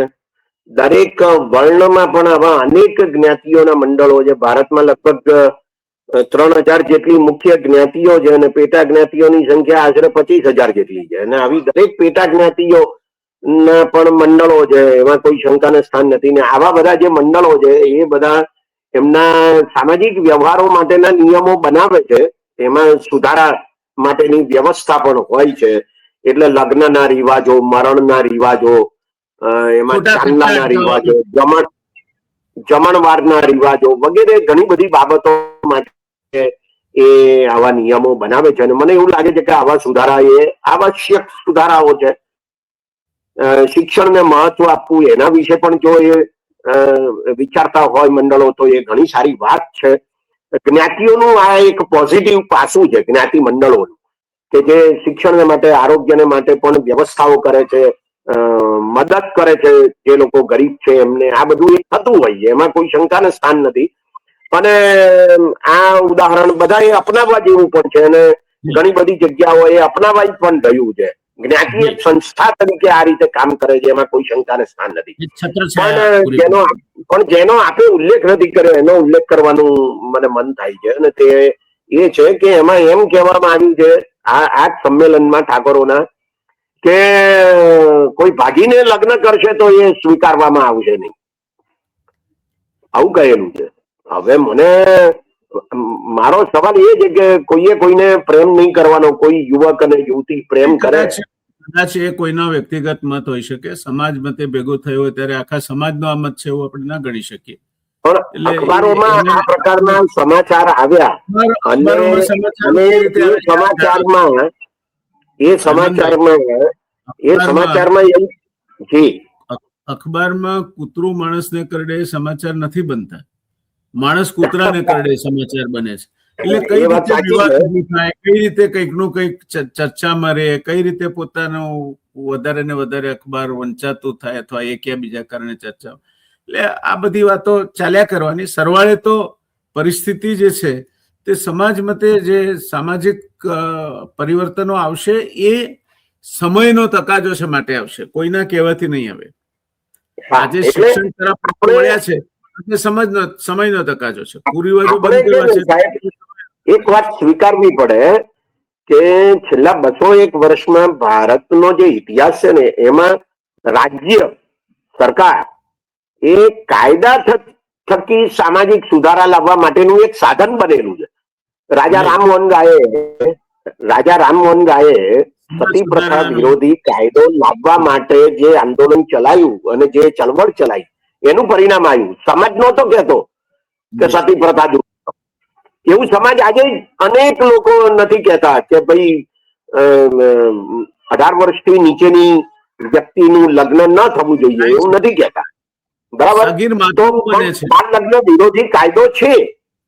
દરેક વર્ણમાં પણ આવા અનેક જ્ઞાતિઓના મંડળો છે. ભારતમાં લગભગ 3000 જેટલી મુખ્ય જ્ઞાતિઓ છે અને પેટા જ્ઞાતિઓની સંખ્યા આશરે 25,000 જેટલી છે. અને આવી દરેક પેટા જ્ઞાતિઓ ના પણ મંડળો છે, એમાં કોઈ શંકાને સ્થાન નથી. ને આવા બધા જે મંડળો છે એ બધા એમના સામાજિક વ્યવહારો માટેના નિયમો બનાવે છે, એમાં સુધારા માટેની વ્યવસ્થા પણ હોય છે. એટલે લગ્નના રિવાજો, મરણના રિવાજો, એમાં ચાંદલાના રિવાજો, જમણવારના રિવાજો વગેરે ઘણી બધી બાબતો માટે એ આવા નિયમો બનાવે છે. અને મને એવું લાગે છે કે આવા સુધારા એ આવશ્યક સુધારાઓ છે. શિક્ષણને મહત્વ આપવું એના વિશે પણ જો એ વિચારતા હોય મંડળો તો એ ઘણી સારી વાત છે. જ્ઞાતિઓનું આ એક પોઝિટિવ પાસું છે જ્ઞાતિ મંડળોનું, કે જે શિક્ષણને માટે, આરોગ્યને માટે પણ વ્યવસ્થાઓ કરે છે, મદદ કરે છે જે લોકો ગરીબ છે એમને. આ બધું એક થતું હોય, એમાં કોઈ શંકાને સ્થાન નથી. અને આ ઉદાહરણ બધા એ અપનાવવા જેવું પણ છે અને ઘણી બધી જગ્યાઓ એ અપનાવાય પણ રહ્યું છે. જ્ઞાતિ એક સંસ્થા તરીકે આ રીતે કામ કરે છે, એમાં કોઈ શંકાને સ્થાન નથી. પણ જેનો આપણે ઉલ્લેખ નથી કર્યો એનો ઉલ્લેખ કરવાનું મને મન થાય છે. અને તે એ છે કે એમાં એમ કહેવામાં આવ્યું છે આ સંમેલનમાં ઠાકોરોના કે કોઈ ભાગીને લગ્ન કરશે તો એ સ્વીકારવામાં આવશે નહીં, આવું કહેલું છે. હવે મારો સવાલ એ છે કે કોઈએ કોઈને પ્રેમ નહીં કરવાનો, કોઈ યુવક અને યુવતી પ્રેમ કરે, કદાચ એ કોઈનો વ્યક્તિગત મત હોઈ શકે, સમાજ મતે ભેગો થયો હોય ત્યારે આખા સમાજનો આ મત છે એવું આપણે ના ગણી શકીએ. પણ અખબારોમાં આ પ્રકારના સમાચાર આવ્યા અને અખબારમાં કૂતરું માણસને કરડે સમાચાર નથી બનતા, માણસ કૂતરાને કરડે સમાચાર બને છે. એટલે કઈ રીતે વિવાદ ઉભો થાય, કઈ રીતે કંઈક નું કંઈક ચર્ચામાં રહે, કઈ રીતે પોતાનું વધારે ને વધારે અખબાર વંચાતું થાય અથવા એક યા બીજા કારણે ચર્ચા. એટલે આ બધી વાતો ચાલ્યા કરવાની. સરવાળે તો પરિસ્થિતિ જે છે તે સમાજ મતે જે સામાજિક પરિવર્તનો આવશે એ સમયનો તકાજો છે માટે આવશે, કોઈના કહેવાથી નહીં આવે. આજે શિક્ષણ તરફ વળ્યા છે એટલે સમયનો તકાજો છે. કુરિવાજો બંધ કરવા છે. એક વાત સ્વીકારવી પડે કે છેલ્લા 201 વર્ષમાં ભારતનો જે ઇતિહાસ છે ને એમાં રાજ્ય સરકાર એ કાયદા થકી સામાજિક સુધારા લાવવા માટેનું એક સાધન બનેલું છે. રાજા રામમોહન રાયે સતી પ્રથા વિરોધી કાયદો લાવવા માટે જે આંદોલન ચલાવ્યું અને જે ચળવળ ચલાવી એનું પરિણામ આવ્યું. સમાજ નહોતો કહેતો કે સતી પ્રથા દૂર, એવું સમાજ આજે અનેક લોકો નથી કહેતા કે ભાઈ 18 વર્ષથી નીચેની વ્યક્તિનું લગ્ન ન થવું જોઈએ, એવું નથી કહેતા. બરાબર, તો બાળ લગ્ન વિરોધી કાયદો છે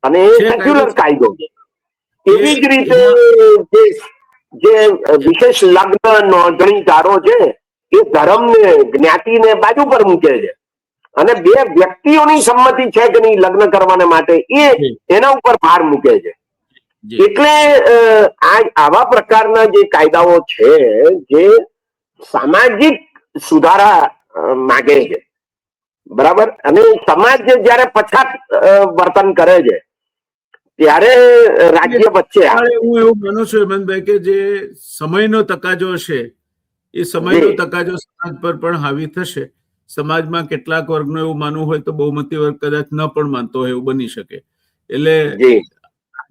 અને એ સેક્યુલર કાયદો છે. એવી જ રીતે જે વિશેષ લગ્ન નોંધણીદારો છે એ ધર્મને જ્ઞાતિને બાજુ પર મૂકે છે અને બે વ્યક્તિઓની સંમતિ છે કે નહીં લગ્ન કરવાને માટે એના ઉપર ભાર મૂકે છે. એટલે આવા પ્રકારના જે કાયદાઓ છે જે સામાજિક સુધારા માગે છે, બરાબર, અને સમાજ જયારે પછાત વર્તન કરે છે ત્યારે રાજ્ય વચ્ચે હું એવું માનું છું હેમંતભાઈ કે જે સમયનો તકાજો છે એ સમયનો તકાજો સમાજ પર પણ હાવી થશે. સમાજમાં કેટલાક વર્ગનું એવું માનવું હોય તો બહુમતી વર્ગ કદાચ ન પણ માનતો હોય એવું બની શકે. એટલે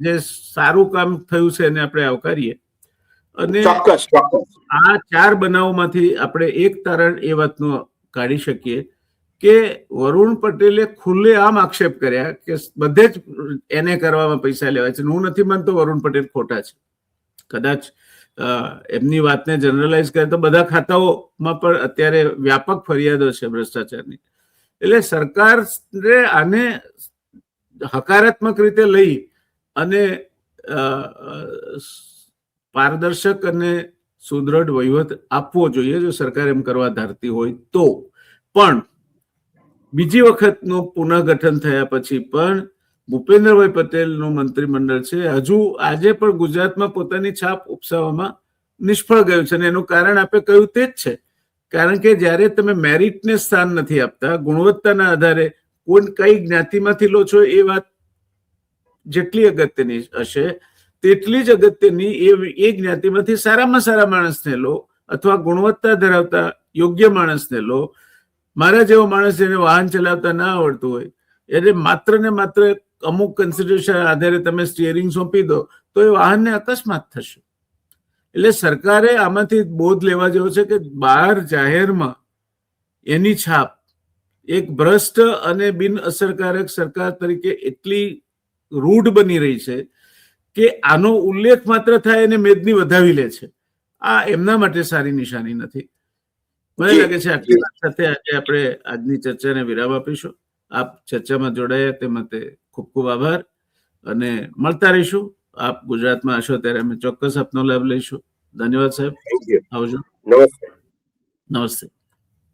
જે સારું કામ થયું છે એને આપણે આવકારીએ. અને આ 4 બનાવોમાંથી આપણે એક તારણ એ વાતનું કાઢી શકીએ કે વરુણ પટેલે ખુલ્લેઆમ આક્ષેપ કર્યા કે બધે જ એને કરવામાં પૈસા લેવાય છે. હું નથી માનતો વરુણ પટેલ ખોટા છે. કદાચ એમની વાતને જનરલાઇઝ કરે તો બધા ખાતાઓમાં પણ અત્યારે વ્યાપક ફરિયાદો છે ભ્રષ્ટાચારની. એટલે સરકારે આને હકારાત્મક રીતે લઈ અને પારદર્શક અને સુદ્રઢ વહીવટ આપવો જોઈએ જો સરકાર એમ કરવા ધારતી હોય તો. પણ બીજી વખતનું પુનઃગઠન થયા પછી પણ ભૂપેન્દ્રભાઈ પટેલનું મંત્રીમંડળ છે હજુ આજે પણ ગુજરાતમાં પોતાની છાપ ઉપસાવવામાં નિષ્ફળ ગયું છે. અને એનું કારણ આપણે કહ્યું તે જ છે. કારણ કે જ્યારે તમે મેરિટને સ્થાન નથી આપતા, ગુણવત્તાના આધારે કોણ કઈ જ્ઞાતિમાંથી લો છો એ વાત જેટલી અગત્યની હશે તેટલી જ અગત્યની એ જ્ઞાતિમાંથી સારામાં સારા માણસને લો અથવા ગુણવત્તા ધરાવતા યોગ્ય માણસને લો. મારા જેવો માણસ જેને વાહન ચલાવતા ના આવડતું હોય એટલે માત્ર ને માત્ર અમુક કન્સિડરેશન આધારે તમે સ્ટીયરિંગ સોંપી દો તો એ વાહનને અકસ્માત થશે. એટલે સરકારે આમાંથી બોધ લેવા જેવો છે કે બહાર જાહેરમાં એની છાપ એક ભ્રષ્ટ અને બિન અસરકારક સરકાર તરીકે એટલી રૂઢ બની રહી છે કે આનો ઉલ્લેખ માત્ર થાય અને મેદની વધાવી લે છે. આ એમના માટે સારી નિશાની નથી. મને લાગે છે આટલી વાત સાથે આજે આપણે આજની ચર્ચાને વિરામ આપીશું. આપ ચર્ચામાં જોડાયા તે માટે ખૂબ ખૂબ આભાર અને મળતા રહીશું. આપ ગુજરાતમાં હશો ત્યારે અમે ચોક્કસ આપનો લાભ લઈશું. ધન્યવાદ સાહેબ. આવજો. નમસ્તે. નમસ્તે.